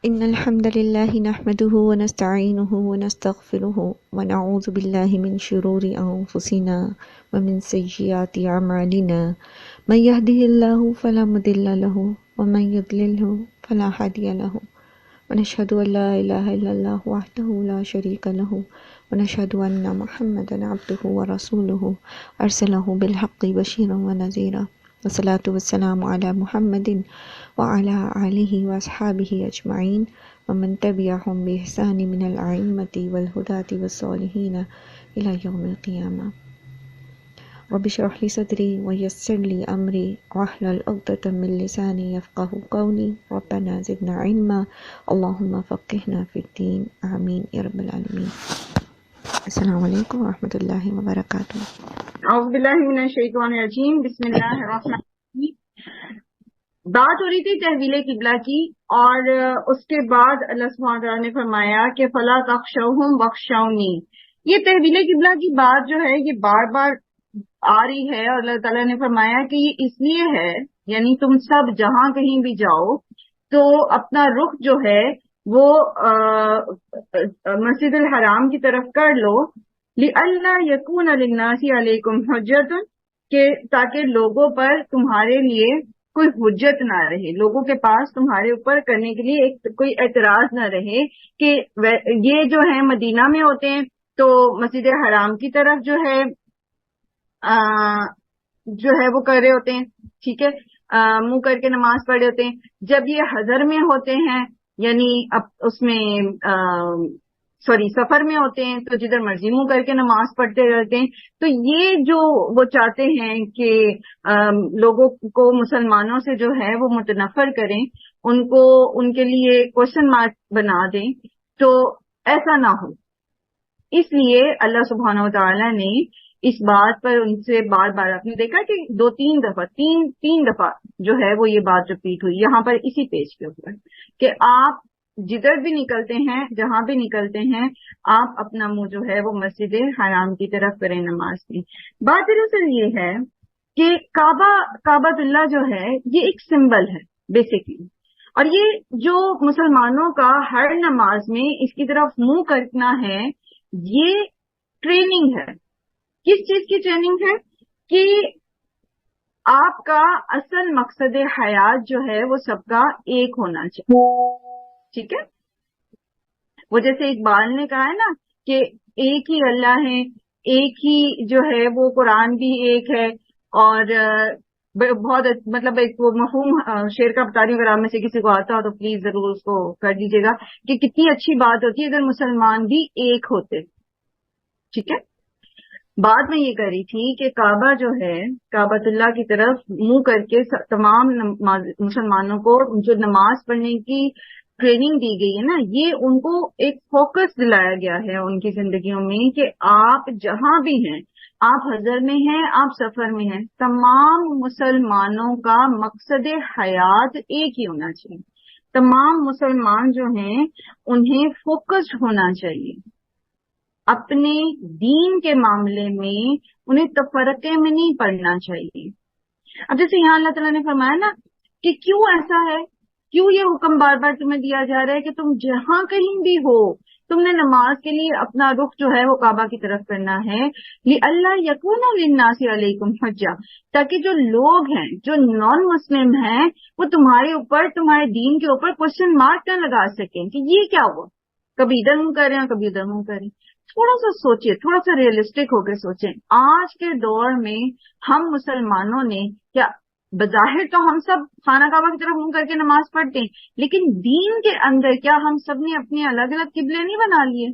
إن الحمد لله نحمده ونستعينه ونستغفره ونعوذ بالله من شرور أنفسنا ومن سيئات أعمالنا من يهده الله فلا مضل له ومن يضلله فلا هادي له ونشهد أن لا إله إلا الله وحده لا شريك له ونشهد أن محمدا عبده ورسوله أرسله بالحق بشيرا ونذيرا والصلاة والسلام على محمد وعلى آلہ وأصحابہ اجمعین ومن تبعهم بإحسان من الأئمة والهداة والصالحین إلى يوم القیامہ۔ رب اشرح لي صدری ويسر لي أمری واحلل عقدة من لسانی يفقهوا قولی ربنا زدنا علما اللهم فقهنا في الدین آمین یا رب العالمین۔ السلام علیکم ورحمۃ اللہ وبرکاتہ۔ اعوذ باللہ من الشیطان الرجیم، بسم اللہ الرحمن الرحیم۔ بات ہو رہی تھی تحویل قبلہ کی، اور اس کے بعد اللہ سبحانہ وتعالیٰ نے فرمایا کہ فلا تخشوہم واخشونی۔ یہ تحویل قبلہ کی بات جو ہے یہ بار بار آ رہی ہے، اور اللہ تعالیٰ نے فرمایا کہ یہ اس لیے ہے، یعنی تم سب جہاں کہیں بھی جاؤ تو اپنا رخ جو ہے وہ مسجد الحرام کی طرف کر لو، لئلا یکون للناس علیکم حجۃ، کہ تاکہ لوگوں پر تمہارے لیے کوئی حجت نہ رہے، لوگوں کے پاس تمہارے اوپر کرنے کے لیے کوئی اعتراض نہ رہے کہ یہ جو ہیں مدینہ میں ہوتے ہیں تو مسجد حرام کی طرف جو ہے وہ کر رہے ہوتے ہیں، ٹھیک ہے، منہ کر کے نماز پڑھ رہے ہوتے ہیں۔ جب یہ حضر میں ہوتے ہیں، یعنی اب اس میں سفر میں ہوتے ہیں تو جدھر مرضی منہ کر کے نماز پڑھتے رہتے ہیں۔ تو یہ جو وہ چاہتے ہیں کہ لوگوں کو مسلمانوں سے جو ہے وہ متنفر کریں، ان کو ان کے لیے کوشچن مارک بنا دیں، تو ایسا نہ ہو۔ اس لیے اللہ سبحانہ وتعالی نے اس بات پر ان سے بار بار، آپ نے دیکھا کہ تین دفعہ جو ہے وہ یہ بات رپیٹ ہوئی یہاں پر اسی پیج کے اوپر، کہ آپ جدھر بھی نکلتے ہیں، جہاں بھی نکلتے ہیں، آپ اپنا منہ جو ہے وہ مسجد حرام کی طرف کریں نماز کی۔ بات دراصل یہ ہے کہ کعبۃ اللہ جو ہے یہ ایک سمبل ہے بیسیکلی، اور یہ جو مسلمانوں کا ہر نماز میں اس کی طرف منہ کرنا ہے، یہ ٹریننگ ہے۔ کس چیز کی ٹریننگ ہے؟ کہ آپ کا اصل مقصد حیات جو ہے وہ سب کا ایک ہونا چاہیے، ٹھیک ہے۔ وہ جیسے اقبال نے کہا ہے نا کہ ایک ہی اللہ ہے، ایک ہی جو ہے وہ قرآن بھی ایک ہے، اور بہت مطلب ایک وہ مفہوم شعر کا بتا رہی ہوں، اگر آپ میں سے کسی کو آتا ہو تو پلیز ضرور اس کو کر دیجیے گا، کہ کتنی اچھی بات ہوتی ہے اگر مسلمان بھی ایک ہوتے، ٹھیک ہے۔ بات میں یہ کر رہی تھی کہ کعبہ جو ہے، کعبۃ اللہ کی طرف منہ کر کے تمام مسلمانوں کو جو نماز پڑھنے کی ٹریننگ دی گئی ہے نا، یہ ان کو ایک فوکس دلایا گیا ہے ان کی زندگیوں میں، کہ آپ جہاں بھی ہیں، آپ حضر میں ہیں، آپ سفر میں ہیں، تمام مسلمانوں کا مقصد حیات ایک ہی ہونا چاہیے۔ تمام مسلمان جو ہیں انہیں فوکسڈ ہونا چاہیے، اپنے دین کے معاملے میں انہیں تفرقے میں نہیں پڑنا چاہیے۔ اب جیسے یہاں اللہ تعالیٰ نے فرمایا نا کہ کیوں ایسا ہے، کیوں یہ حکم بار بار تمہیں دیا جا رہا ہے کہ تم جہاں کہیں بھی ہو، تم نے نماز کے لیے اپنا رخ جو ہے وہ کعبہ کی طرف کرنا ہے، لِأَلَّا يَكُونَ لِلنَّاسِ عَلَيْكُمْ حُجَّةٌ، تاکہ جو لوگ ہیں، جو نان مسلم ہیں، وہ تمہارے اوپر، تمہارے دین کے اوپر کوشچن مارک نہ لگا سکیں کہ یہ کیا ہوا، کبھی ادھر منہ کر رہے ہیں کبھی ادھر منہ کر رہے ہیں۔ تھوڑا سا سوچئے، تھوڑا سا ریئلسٹک ہو کے سوچیں، آج کے دور میں ہم مسلمانوں نے کیا، بظاہر تو ہم سب خانہ کعبہ کی طرف منہ کر کے نماز پڑھتے ہیں، لیکن دین کے اندر کیا ہم سب نے اپنے الگ الگ قبلے نہیں بنا لیے؟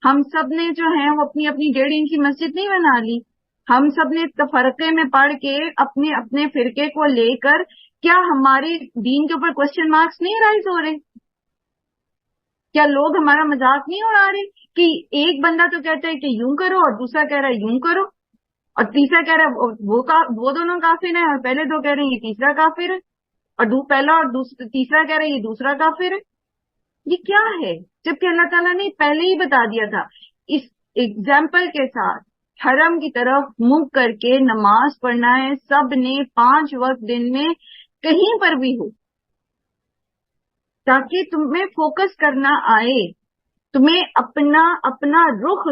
ہم سب نے جو ہے وہ اپنی اپنی 1.5 انچ کی مسجد نہیں بنا لی؟ ہم سب نے تفرقے میں پڑھ کے اپنے اپنے فرقے کو لے کر کیا ہمارے دین کے اوپر کوشچن مارکس نہیں رائز ہو رہے؟ کیا لوگ ہمارا مذاق نہیں اڑا رہے کہ ایک بندہ تو کہتا ہے کہ یوں کرو اور دوسرا کہہ رہا ہے یوں کرو، اور تیسرا کہہ رہا ہے وہ دونوں کافر ہیں، اور پہلے دو کہہ رہے ہیں یہ تیسرا کافر ہے، اور پہلا اور تیسرا کہہ رہے ہیں یہ دوسرا کافر ہے۔ یہ کیا ہے؟ جبکہ اللہ تعالیٰ نے پہلے ہی بتا دیا تھا اس ایگزامپل کے ساتھ، حرم کی طرف منہ کر کے نماز پڑھنا ہے سب نے 5 وقت دن میں، کہیں پر بھی ہو۔ تاکہ تمہیں فوکس کرنا آئے، تمہیں اپنا رخ،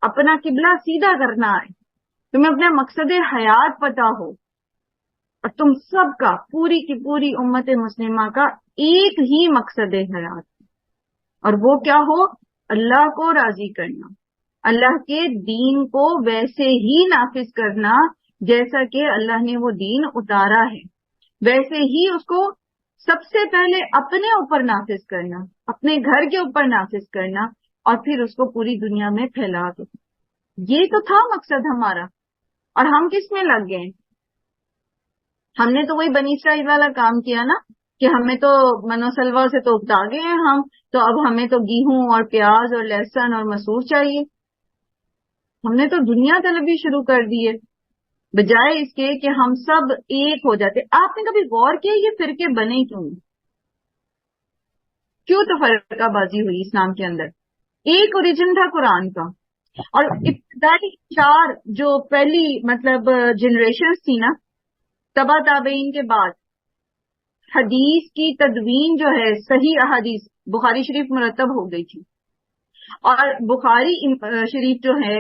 اپنا قبلہ سیدھا کرنا آئے، تمہیں اپنا مقصد حیات پتا ہو، اور تم سب کا، پوری کی پوری امت مسلمہ کا ایک ہی مقصد حیات، اور وہ کیا ہو؟ اللہ کو راضی کرنا، اللہ کے دین کو ویسے ہی نافذ کرنا جیسا کہ اللہ نے وہ دین اتارا ہے، ویسے ہی اس کو سب سے پہلے اپنے اوپر نافذ کرنا، اپنے گھر کے اوپر نافذ کرنا، اور پھر اس کو پوری دنیا میں پھیلا دو۔ یہ تو تھا مقصد ہمارا، اور ہم کس میں لگ گئے؟ ہم نے تو وہی بنی اسرائیل والا کام کیا نا، کہ ہمیں تو منو سلوا سے تو اگتا گئے ہیں ہم، تو اب ہمیں تو گیہوں اور پیاز اور لہسن اور مسور چاہیے۔ ہم نے تو دنیا طلبی شروع کر دی ہے، بجائے اس کے کہ ہم سب ایک ہو جاتے۔ آپ نے کبھی غور کیا یہ فرقے بنے کیوں تو فرقہ بازی ہوئی اسلام کے اندر؟ ایک اوریجن تھا قرآن کا، اور ابتدائی 4 جو پہلی مطلب جنریشنز تھی نا تبا تابعین کے بعد، حدیث کی تدوین جو ہے، صحیح احادیث بخاری شریف مرتب ہو گئی تھی، اور بخاری شریف جو ہے،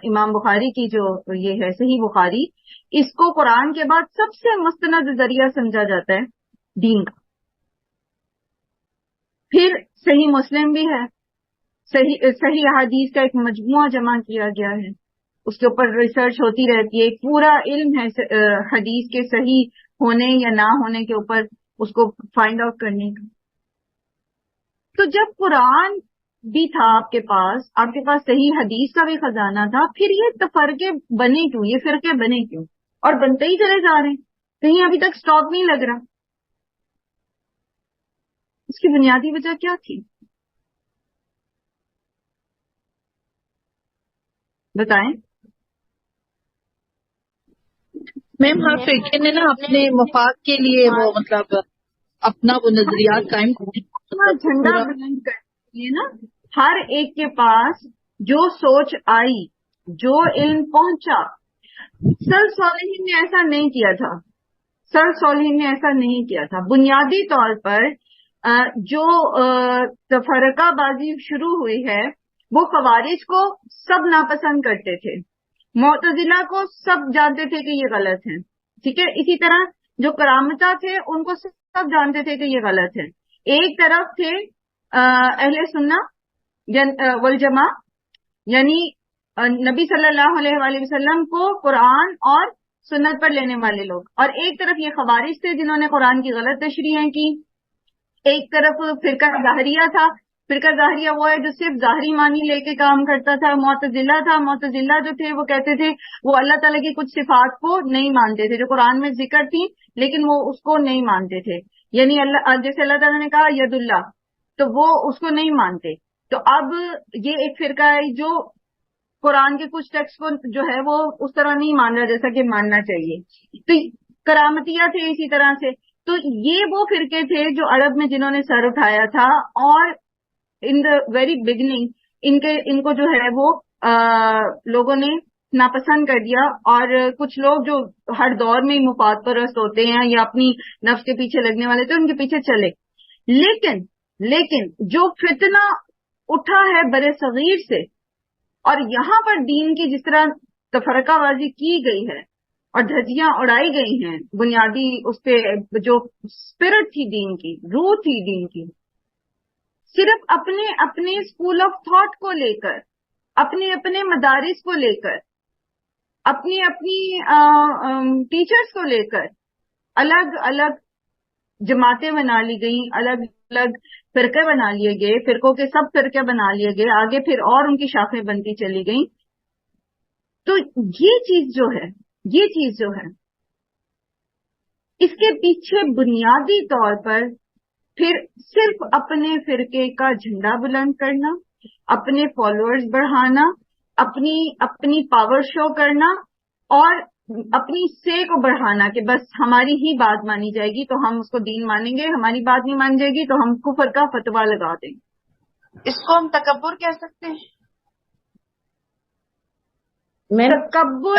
امام بخاری کی جو یہ ہے صحیح بخاری، اس کو قرآن کے بعد سب سے مستند ذریعہ سمجھا جاتا ہے دین کا۔ پھر صحیح مسلم بھی ہے، صحیح احادیث کا ایک مجموعہ جمع کیا گیا ہے، اس کے اوپر ریسرچ ہوتی رہتی ہے، ایک پورا علم ہے حدیث کے صحیح ہونے یا نہ ہونے کے اوپر اس کو فائنڈ آؤٹ کرنے کا۔ تو جب قرآن بھی تھا آپ کے پاس صحیح حدیث کا بھی خزانہ تھا، پھر یہ تفرقے بنے کیوں، یہ فرقے بنے کیوں، اور بنتے ہی چلے جا رہے ہیں، کہیں ابھی تک سٹاپ نہیں لگ رہا؟ اس کی بنیادی وجہ کیا تھی بتائیں؟ میم ہر فرقے نے نا اپنے مفاد کے لیے وہ مطلب اپنا وہ نظریات قائم جھنڈا بلند کرنے کے لیے نا ہر ایک کے پاس جو سوچ آئی، جو علم پہنچا۔ سر صالحین نے ایسا نہیں کیا تھا، سر صالحین نے ایسا نہیں کیا تھا۔ بنیادی طور پر جو تفرقہ بازی شروع ہوئی ہے، وہ خوارج کو سب ناپسند کرتے تھے، معتزلہ کو سب جانتے تھے کہ یہ غلط ہے، ٹھیک ہے۔ اسی طرح جو کرامتہ تھے ان کو سب جانتے تھے کہ یہ غلط ہے۔ ایک طرف تھے اہل سنہ والجماع، یعنی نبی صلی اللہ علیہ وآلہ وسلم کو قرآن اور سنت پر لینے والے لوگ، اور ایک طرف یہ خوارج تھے جنہوں نے قرآن کی غلط تشریحیں کی۔ ایک طرف فرقہ ظاہریہ تھا، فرقہ ظاہریہ وہ ہے جو صرف ظاہری معنی لے کے کام کرتا تھا۔ معتزلہ تھا، معتزلہ جو تھے وہ کہتے تھے، وہ اللہ تعالیٰ کی کچھ صفات کو نہیں مانتے تھے جو قرآن میں ذکر تھی، لیکن وہ اس کو نہیں مانتے تھے، یعنی جیسے اللہ تعالیٰ نے کہا ید اللہ، تو وہ اس کو نہیں مانتے۔ تو اب یہ ایک فرقہ ہے جو قرآن کے کچھ ٹیکسٹ کو جو ہے وہ اس طرح نہیں مان رہا جیسا کہ ماننا چاہیے۔ تو کرامتیہ تھے اسی طرح سے۔ تو یہ وہ فرقے تھے جو عرب میں جنہوں نے سر اٹھایا تھا، اور ان دا ویری بگننگ ان کو جو ہے وہ لوگوں نے ناپسند کر دیا، اور کچھ لوگ جو ہر دور میں مفاد پرست ہوتے ہیں یا اپنی نفس کے پیچھے لگنے والے تھے ان کے پیچھے چلے۔ لیکن جو فتنہ اٹھا ہے بر صغیر سے، اور یہاں پر دین کی جس طرح تفرقہ بازی کی گئی ہے اور دھجیاں اڑائی گئی ہیں، بنیادی اس پہ جو اسپرٹ تھی دین کی، روح تھی دین کی، صرف اپنے اسکول آف تھاٹ کو لے کر، اپنے مدارس کو لے کر، اپنی ٹیچرز کو لے کر الگ الگ جماعتیں بنا لی گئیں، الگ الگ فرقے بنا لیے گئے، فرقوں کے سب فرقے بنا لیے گئے، آگے پھر اور ان کی شاخیں بنتی چلی گئیں۔ تو یہ چیز جو ہے اس کے پیچھے بنیادی طور پر پھر صرف اپنے فرقے کا جھنڈا بلند کرنا، اپنے فالوورز بڑھانا، اپنی پاور شو کرنا، اور اپنی سے کو بڑھانا کہ بس ہماری ہی بات مانی جائے گی تو ہم اس کو دین مانیں گے، ہماری بات نہیں مانی جائے گی تو ہم کفر کا فتویٰ لگا دیں گے۔ اس کو ہم تکبر کہہ سکتے ہیں؟ تکبر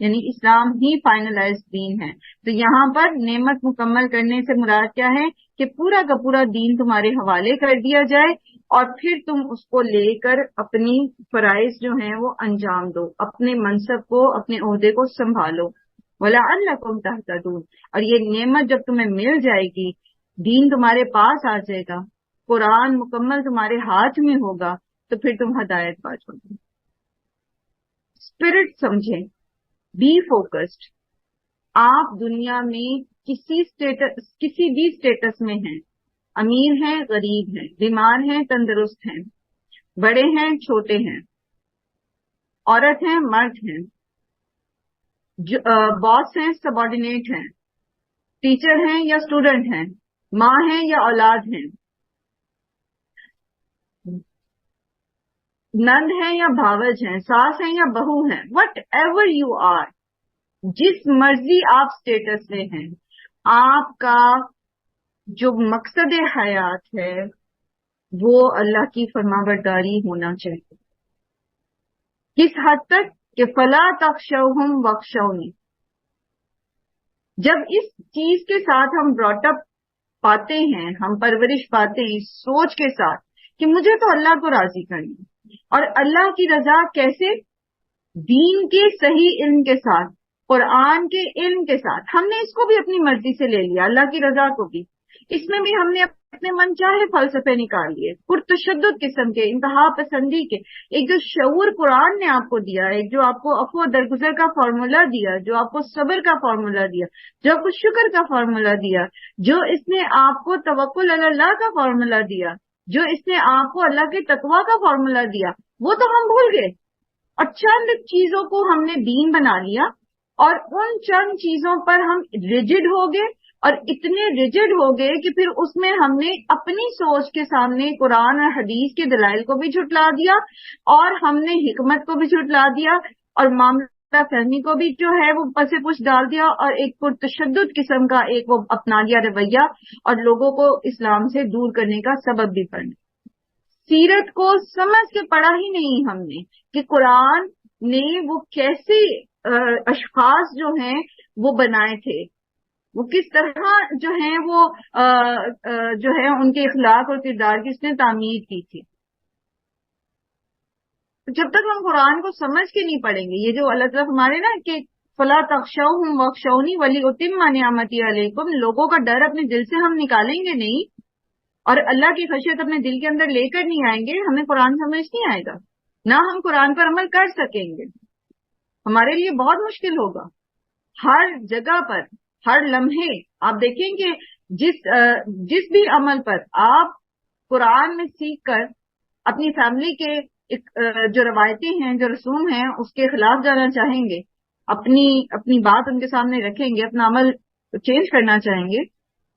یعنی اسلام ہی فائنلائز دین ہے. تو یہاں پر نعمت مکمل کرنے سے مراد کیا ہے کہ پورا کا پورا دین تمہارے حوالے کر دیا جائے اور پھر تم اس کو لے کر اپنی فرائض جو ہیں وہ انجام دو, اپنے منصب کو, اپنے عہدے کو سنبھالو. وَلَعَلَّكُمْ تَهْتَدُونَ. اور یہ نعمت جب تمہیں مل جائے گی, دین تمہارے پاس آ جائے گا, قرآن مکمل تمہارے ہاتھ میں ہوگا, تو پھر تم ہدایت پا جاؤ گے. اسپرٹ سمجھیں, بی فوکسڈ. آپ دنیا میں کسی بھی اسٹیٹس میں ہیں, امیر ہیں غریب ہیں, بیمار ہیں تندرست ہیں, بڑے ہیں چھوٹے ہیں, عورت ہیں مرد ہیں, باس ہیں سب آرڈینیٹ ہیں, ٹیچر ہیں یا اسٹوڈنٹ ہیں, ماں ہیں یا اولاد ہیں, نند ہیں یا بھاوج ہیں, ساس ہیں یا بہو ہیں, وٹ ایور یو آر, جس مرضی آپ اسٹیٹس میں ہیں, آپ کا جو مقصد حیات ہے وہ اللہ کی فرمانبرداری ہونا چاہیے. کس حد تک کہ فلا تخشوہم واخشونی. جب اس چیز کے ساتھ ہم براٹ اپ پاتے ہیں, ہم پرورش پاتے ہیں اس سوچ کے ساتھ کہ مجھے تو اللہ کو راضی کرنا, اور اللہ کی رضا کیسے, دین کے صحیح علم کے ساتھ, قرآن کے علم کے ساتھ. ہم نے اس کو بھی اپنی مرضی سے لے لیا, اللہ کی رضا کو بھی. اس میں بھی ہم نے اپنے من چاہے فلسفے نکال لیے, پرتشدد قسم کے, انتہا پسندی کے. ایک جو شعور قرآن نے آپ کو دیا, ایک جو آپ کو عفو و درگزر کا فارمولا دیا, جو آپ کو صبر کا فارمولا دیا, جو آپ کو شکر کا فارمولا دیا, جو اس نے آپ کو توکل علی اللہ کا فارمولا دیا, جو اس نے آپ کو اللہ کے تقوی کا فارمولا دیا, وہ تو ہم بھول گئے. اور چند چیزوں کو ہم نے دین بنا لیا, اور ان چند چیزوں پر ہم ریجڈ ہو گئے, اور اتنے ریجڈ ہو گئے کہ پھر اس میں ہم نے اپنی سوچ کے سامنے قرآن اور حدیث کے دلائل کو بھی جھٹلا دیا, اور ہم نے حکمت کو بھی جھٹلا دیا, اور معاملہ فہمی کو بھی جو ہے وہ پس پش ڈال دیا, اور ایک پرتشدد قسم کا ایک وہ اپنا لیا رویہ, اور لوگوں کو اسلام سے دور کرنے کا سبب بھی بنا. سیرت کو سمجھ کے پڑھا ہی نہیں ہم نے کہ قرآن نے وہ کیسے اشخاص جو ہیں وہ بنائے تھے, وہ کس طرح جو ہیں وہ جو ہے ان کے اخلاق اور کردار کی اس نے تعمیر کی تھی. جب تک ہم قرآن کو سمجھ کے نہیں پڑھیں گے, یہ جو اللہ تعالیٰ ہمارے نا کہ فلا تخشوہم واخشونی ولیتم نعمتی علیکم, لوگوں کا ڈر اپنے دل سے ہم نکالیں گے نہیں, اور اللہ کی خشیت اپنے دل کے اندر لے کر نہیں آئیں گے, ہمیں قرآن سمجھ نہیں آئے گا, نہ ہم قرآن پر عمل کر سکیں گے. ہمارے لیے بہت مشکل ہوگا. ہر جگہ پر, ہر لمحے آپ دیکھیں کہ جس بھی عمل پر آپ قرآن میں سیکھ کر اپنی فیملی کے جو روایتیں ہیں, جو رسوم ہیں, اس کے خلاف جانا چاہیں گے, اپنی بات ان کے سامنے رکھیں گے, اپنا عمل چینج کرنا چاہیں گے,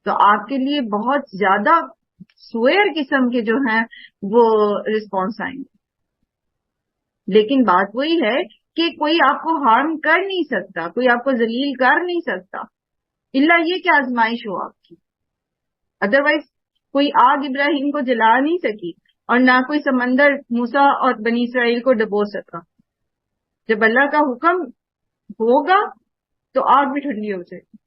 تو آپ کے لیے بہت زیادہ سوئر قسم کے جو ہیں وہ رسپانس آئیں گے. لیکن بات وہی ہے کہ کوئی آپ کو ہارم کر نہیں سکتا, کوئی آپ کو ذلیل کر نہیں سکتا, الا یہ کہ آزمائش ہو آپ کی. ادروائز کوئی آگ ابراہیم کو جلا نہیں سکی, اور نہ کوئی سمندر موسیٰ اور بنی اسرائیل کو ڈبو سکا. جب اللہ کا حکم ہوگا تو آگ بھی ٹھنڈی ہو جائے گی,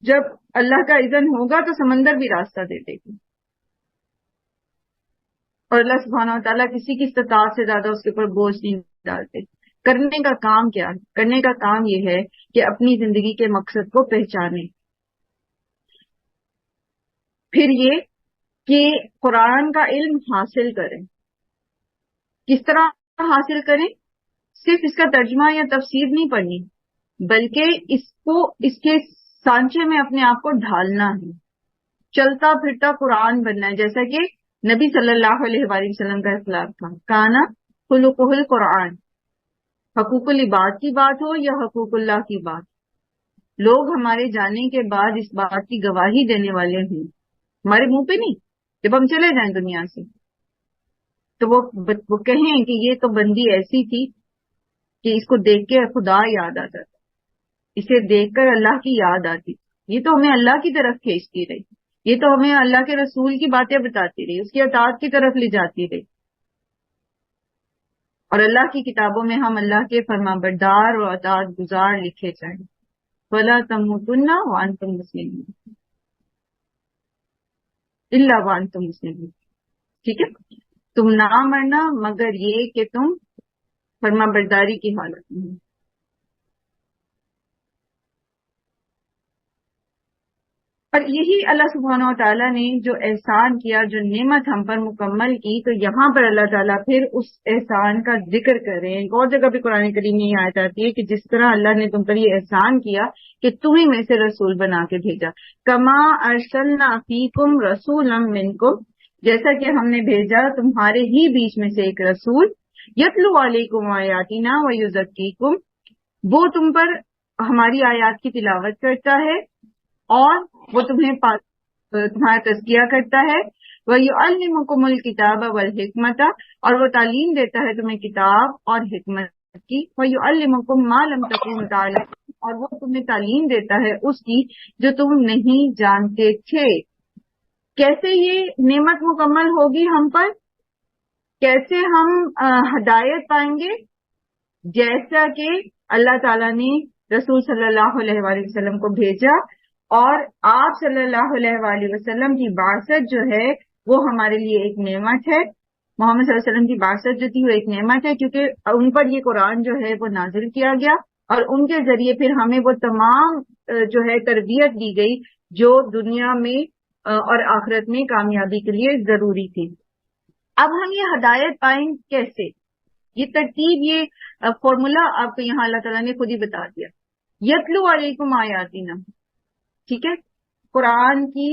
جب اللہ کا اذن ہوگا تو سمندر بھی راستہ دے دے گی. اور اللہ سبحانہ و تعالیٰ کسی کی استطاعت سے زیادہ اس کے اوپر بوجھ نہیں ڈالتے. کرنے کا کام کیا ہے؟ کرنے کا کام یہ ہے کہ اپنی زندگی کے مقصد کو پہچانے. پھر یہ کہ قرآن کا علم حاصل کریں. کس طرح حاصل کریں؟ صرف اس کا ترجمہ یا تفسیر نہیں پڑھنی, بلکہ اس کے سانچے میں اپنے آپ کو ڈھالنا ہے, چلتا پھرتا قرآن بننا ہے. جیسا کہ نبی صلی اللہ علیہ وآلہ وسلم کا اخلاق تھا, کانا خلقہ القرآن. حقوق العباد کی بات ہو یا حقوق اللہ کی بات, لوگ ہمارے جانے کے بعد اس بات کی گواہی دینے والے ہیں, ہمارے منہ پہ نہیں. جب ہم چلے جائیں دنیا سے تو وہ کہیں کہ یہ تو بندی ایسی تھی کہ اس کو دیکھ کے خدا یاد آتا تھا, اسے دیکھ کر اللہ کی یاد آتی تھی, یہ تو ہمیں اللہ کی طرف کھینچتی رہی, یہ تو ہمیں اللہ کے رسول کی باتیں بتاتی رہی, اس کی اطاعت کی طرف لے جاتی رہی. اور اللہ کی کتابوں میں ہم اللہ کے فرمانبردار اور اطاعت گزار لکھے جائیں. وَلَا تَمُوتُنَّ وَأَنْتُمْ مُسْلِمُونَ إِلَّا وَأَنْتُمْ مُسْلِمُونَ. ٹھیک ہے، تم نہ مرنا مگر یہ کہ تم فرمانبرداری کی حالت میں. اور یہی اللہ سبحانہ و تعالیٰ نے جو احسان کیا، جو نعمت ہم پر مکمل کی، تو یہاں پر اللہ تعالیٰ پھر اس احسان کا ذکر کر رہے ہیں. ایک اور جگہ بھی قرآن کریم میں یہ آیت آتی ہے کہ جس طرح اللہ نے تم پر یہ احسان کیا کہ تمہیں میں سے رسول بنا کے بھیجا. کما ارسلنا فیکم رسولا منکم، جیسا کہ ہم نے بھیجا تمہارے ہی بیچ میں سے ایک رسول. یتلو علیکم آیاتنا ویزکیکم، وہ تم پر ہماری آیات کی تلاوت کرتا ہے اور وہ تمہارا تزکیہ کرتا ہے. وَيُعَلِّمُكُمُ الْكِتَابَ وَالْحِکْمَةَ، اور وہ تعلیم دیتا ہے تمہیں کتاب اور حکمت کی. وَيُعَلِّمُكُم مَّا لَمْ تَكُونُوا تَعْلَمُونَ، اور وہ تمہیں تعلیم دیتا ہے اس کی جو تم نہیں جانتے تھے. کیسے یہ نعمت مکمل ہوگی ہم پر؟ کیسے ہم ہدایت پائیں گے؟ جیسا کہ اللہ تعالیٰ نے رسول صلی اللہ علیہ وآلہ وسلم کو بھیجا، اور آپ صلی اللہ علیہ وآلہ وسلم کی بعثت جو ہے وہ ہمارے لیے ایک نعمت ہے. محمد صلی اللہ علیہ وسلم کی بعثت جو تھی وہ ایک نعمت ہے، کیونکہ ان پر یہ قرآن جو ہے وہ نازل کیا گیا، اور ان کے ذریعے پھر ہمیں وہ تمام جو ہے تربیت دی گئی جو دنیا میں اور آخرت میں کامیابی کے لیے ضروری تھی. اب ہم یہ ہدایت پائیں کیسے؟ یہ ترتیب، یہ فارمولا آپ کو یہاں اللہ تعالیٰ نے خود ہی بتا دیا. یتلو علیکم آیاتنا، ٹھیک ہے، قرآن کی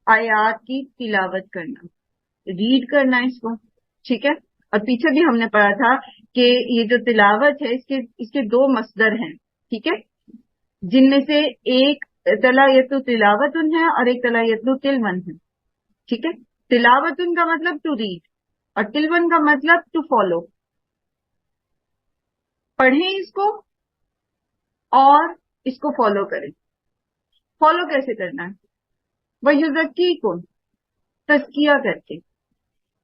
آیات کی تلاوت کرنا، ریڈ کرنا اس کو. ٹھیک ہے، اور پیچھے بھی ہم نے پڑھا تھا کہ یہ جو تلاوت ہے اس کے دو مصدر ہیں. ٹھیک ہے، جن میں سے ایک تلایت تلاوت ہے اور ایک تلایت تلون ہے. ٹھیک ہے، تلاوت کا مطلب ٹو ریڈ اور تلون کا مطلب ٹو فالو. پڑھیں اس کو اور اس کو فالو کریں. فالو کیسے کرنا ہے؟ وَيُزَكِّيكُمْ، تزکیہ کر کے،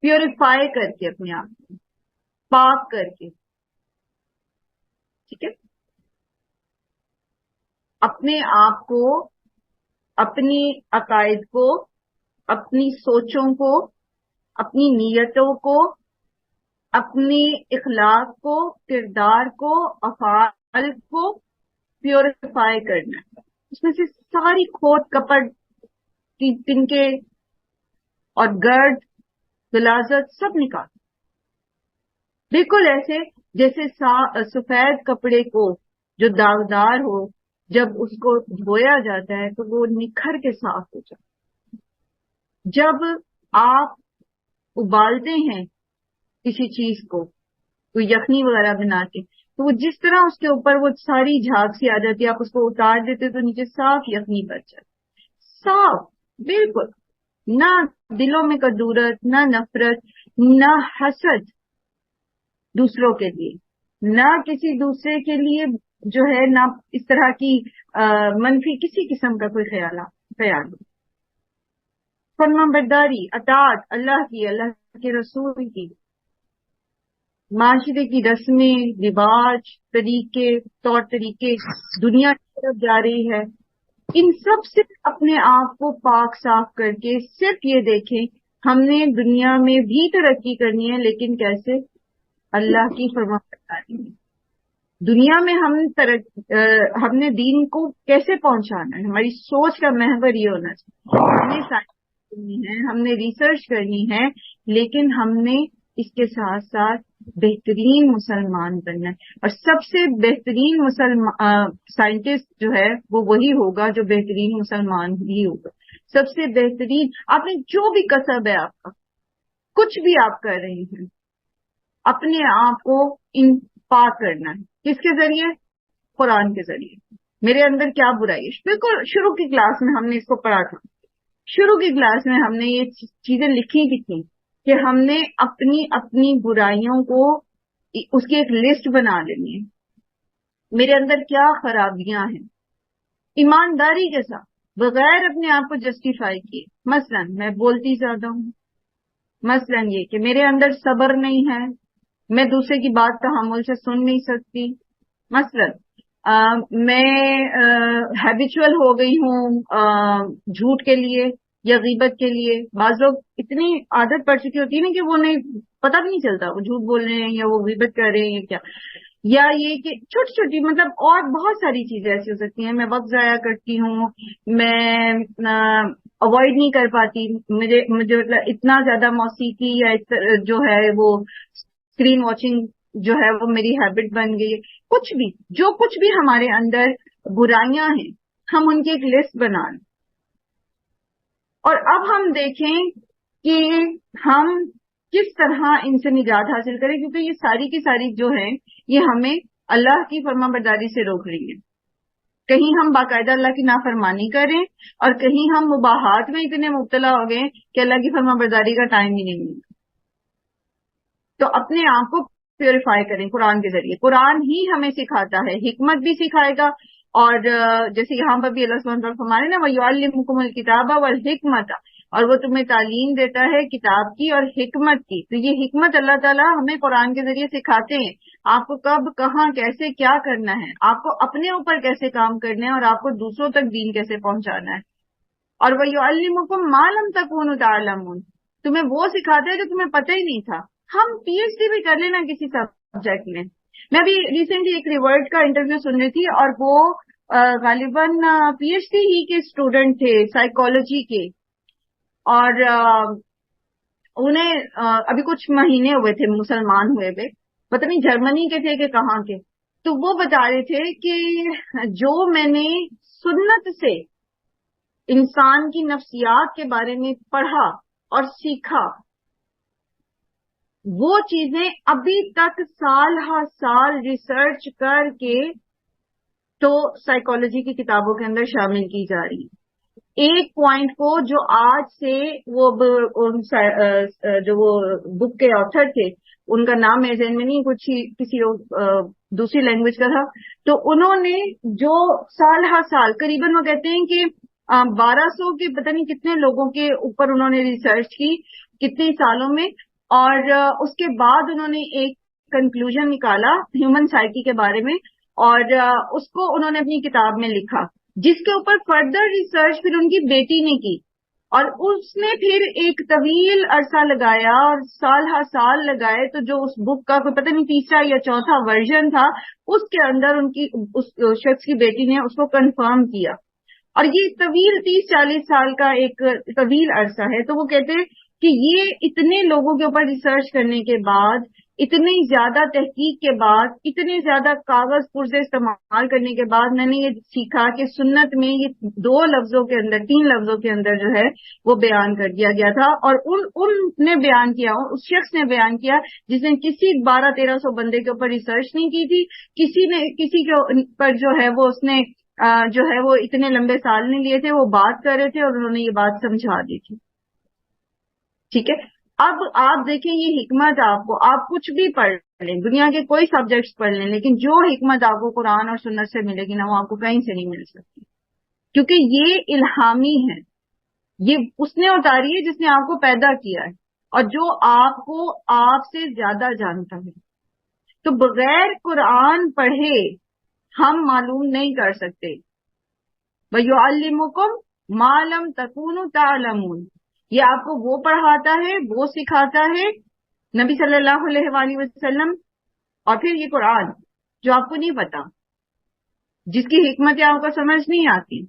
پیوریفائی کر کے، اپنے آپ کو پاک کر کے. ٹھیک ہے، اپنے آپ کو، اپنی عقائد کو، اپنی سوچوں کو، اپنی نیتوں کو، اپنی اخلاق کو، کردار کو، افعال کو پیوریفائی کرنا ہے. اس میں سے ساری کھوٹ کپٹ کی تنکے اور گرد غلاظت سب نکال. بالکل ایسے جیسے سفید کپڑے کو جو داغدار ہو، جب اس کو دھویا جاتا ہے تو وہ نکھر کے صاف ہو جاتا ہے. جب آپ ابالتے ہیں کسی چیز کو، کوئی یخنی وغیرہ بناتے، تو وہ جس طرح اس کے اوپر وہ ساری جھاگ سی آ جاتی ہے، آپ اس کو اتار دیتے تو نیچے صاف یخنی بچ جاتی، صاف بالکل. نہ دلوں میں کدورت، نہ نفرت، نہ حسد دوسروں کے لیے، نہ کسی دوسرے کے لیے جو ہے، نہ اس طرح کی منفی کسی قسم کا کوئی خیال. فرمانبرداری، اطاعت اللہ کی، اللہ کے رسول کی، معاشرے کی رسمیں، رواج، طریقے، طور طریقے دنیا کی طرف جا رہی ہے. ان سب سے اپنے آپ کو پاک صاف کر کے صرف یہ دیکھیں ہم نے دنیا میں بھی ترقی کرنی ہے، لیکن کیسے؟ اللہ کی فرمانبرداری میں. دنیا میں ہم نے دین کو کیسے پہنچانا ہے؟ ہماری سوچ کا محور یہ ہونا چاہیے. ہم نے سائنس کرنی ہے، ہم نے ریسرچ کرنی ہے، لیکن ہم نے اس کے ساتھ ساتھ بہترین مسلمان بننا ہے. اور سب سے بہترین سائنٹسٹ جو ہے وہ وہی ہوگا جو بہترین مسلمان بھی ہوگا. سب سے بہترین، آپ نے جو بھی کسب ہے، آپ کا کچھ بھی آپ کر رہے ہیں، اپنے آپ کو ان پاک کرنا ہے. کس کے ذریعے؟ قرآن کے ذریعے. میرے اندر کیا برائی ہے؟ بالکل شروع کی کلاس میں ہم نے اس کو پڑھا تھا. شروع کی کلاس میں ہم نے یہ چیزیں لکھی بھی تھیں کہ ہم نے اپنی برائیوں کو اس کی ایک لسٹ بنا لینی ہے. میرے اندر کیا خرابیاں ہیں، ایمانداری کے ساتھ، بغیر اپنے آپ کو جسٹیفائی کیے. مثلا میں بولتی زیادہ ہوں، مثلا یہ کہ میرے اندر صبر نہیں ہے، میں دوسرے کی بات تحمل سے سن نہیں سکتی. مثلاً میں ہیبیچول ہو گئی ہوں جھوٹ کے لیے یا غیبت کے لیے. بعض لوگ اتنی عادت پڑ چکی ہوتی ہے نا کہ وہ نہیں پتہ بھی نہیں چلتا وہ جھوٹ بول رہے ہیں یا وہ غیبت کر رہے ہیں یا کیا. یا یہ کہ چھوٹی چھوٹی مطلب اور بہت ساری چیزیں ایسی ہو سکتی ہیں. میں وقت ضائع کرتی ہوں, میں اوائڈ نہیں کر پاتی, مجھے مطلب اتنا زیادہ موسیقی یا جو ہے وہ اسکرین واچنگ جو ہے وہ میری ہیبٹ بن گئی ہے. کچھ بھی جو کچھ بھی ہمارے اندر برائیاں ہیں ہم ان کی ایک لسٹ بنا لیں اور اب ہم دیکھیں کہ ہم کس طرح ان سے نجات حاصل کریں, کیونکہ یہ ساری کی ساری جو ہے یہ ہمیں اللہ کی فرما برداری سے روک رہی ہے. کہیں ہم باقاعدہ اللہ کی نافرمانی کریں اور کہیں ہم مباحات میں اتنے مبتلا ہو گئے کہ اللہ کی فرما برداری کا ٹائم ہی نہیں ملتا. تو اپنے آپ کو پیوریفائی کریں قرآن کے ذریعے. قرآن ہی ہمیں سکھاتا ہے, حکمت بھی سکھائے گا. اور جیسے یہاں پر بھی اللہ سبحانہ وتعالیٰ فرما رہے ہیں نا وَيُعَلِّمُكُمُ الْكِتَابَ وَالْحِكْمَةَ, اور وہ تمہیں تعلیم دیتا ہے کتاب کی اور حکمت کی. تو یہ حکمت اللہ تعالیٰ ہمیں قرآن کے ذریعے سکھاتے ہیں آپ کو کب کہاں کیسے کیا کرنا ہے, آپ کو اپنے اوپر کیسے کام کرنا ہے اور آپ کو دوسروں تک دین کیسے پہنچانا ہے. اور وَيُعَلِّمُكُم مَّا لَمْ تَكُونُوا تَعْلَمُونَ, تمہیں وہ سکھاتا ہے جو تمہیں پتہ ہی نہیں تھا. ہم پی ایچ ڈی بھی کر لینا کسی سبجیکٹ میں. میں ابھی ریسنٹلی ایک ریورٹ کا انٹرویو سن رہی تھی اور وہ غالباً پی ایچ ڈی ہی کے اسٹوڈنٹ تھے سائیکالوجی کے, اور انہیں ابھی کچھ مہینے ہوئے تھے مسلمان ہوئے ہوئے, پتہ نہیں جرمنی کے تھے کہ کہاں کے. تو وہ بتا رہے تھے کہ جو میں نے سنت سے انسان کی نفسیات کے بارے میں پڑھا اور سیکھا وہ چیزیں ابھی تک سال ہر سال ریسرچ کر کے تو سائیکالوجی کی کتابوں کے اندر شامل کی جا رہی ہے. ایک پوائنٹ کو جو آج سے وہ جو وہ بک کے آتھر تھے ان کا نام میرے ذہن میں نہیں, کچھ کسی دوسری لینگویج کا تھا, تو انہوں نے جو سال ہر سال قریباً وہ کہتے ہیں کہ 1200 کے پتہ نہیں کتنے لوگوں کے اوپر انہوں نے ریسرچ کی کتنے سالوں میں, اور اس کے بعد انہوں نے ایک کنکلوژن نکالا ہیومن سائیکی کے بارے میں اور اس کو انہوں نے اپنی کتاب میں لکھا, جس کے اوپر فردر ریسرچ پھر ان کی بیٹی نے کی اور اس نے پھر ایک طویل عرصہ لگایا اور سال ہر سال لگائے. تو جو اس بک کا کوئی پتہ نہیں تیسرا یا چوتھا ورژن تھا اس کے اندر ان کی اس شخص کی بیٹی نے اس کو کنفرم کیا, اور یہ طویل 30-40 سال کا ایک طویل عرصہ ہے. تو وہ کہتے ہیں کہ یہ اتنے لوگوں کے اوپر ریسرچ کرنے کے بعد, اتنی زیادہ تحقیق کے بعد, اتنے زیادہ کاغذ پرزے استعمال کرنے کے بعد میں نے یہ سیکھا کہ سنت میں یہ 2 لفظوں کے اندر 3 لفظوں کے اندر جو ہے وہ بیان کر دیا گیا تھا. اور ان نے بیان کیا, اس شخص نے بیان کیا جس نے کسی 1200-1300 بندے کے اوپر ریسرچ نہیں کی تھی, کسی کے پر جو ہے وہ اس نے جو ہے وہ اتنے لمبے سال نہیں لیے تھے, وہ بات کر رہے تھے اور انہوں نے یہ بات سمجھا دی تھی. ٹھیک ہے, اب آپ دیکھیں یہ حکمت آپ کچھ بھی پڑھ لیں, دنیا کے کوئی سبجیکٹس پڑھ لیں, لیکن جو حکمت آپ کو قرآن اور سنت سے ملے گی نا وہ آپ کو کہیں سے نہیں مل سکتی, کیونکہ یہ الہامی ہے, یہ اس نے اتاری ہے جس نے آپ کو پیدا کیا ہے اور جو آپ کو آپ سے زیادہ جانتا ہے. تو بغیر قرآن پڑھے ہم معلوم نہیں کر سکتے. وَيُعَلِّمُكُم مَّا لَمْ تَكُونُوا تَعْلَمُونَ, یہ آپ کو وہ پڑھاتا ہے وہ سکھاتا ہے نبی صلی اللہ علیہ وآلہ وسلم, اور پھر یہ قرآن جو آپ کو نہیں پتا, جس کی حکمت آپ کو سمجھ نہیں آتی.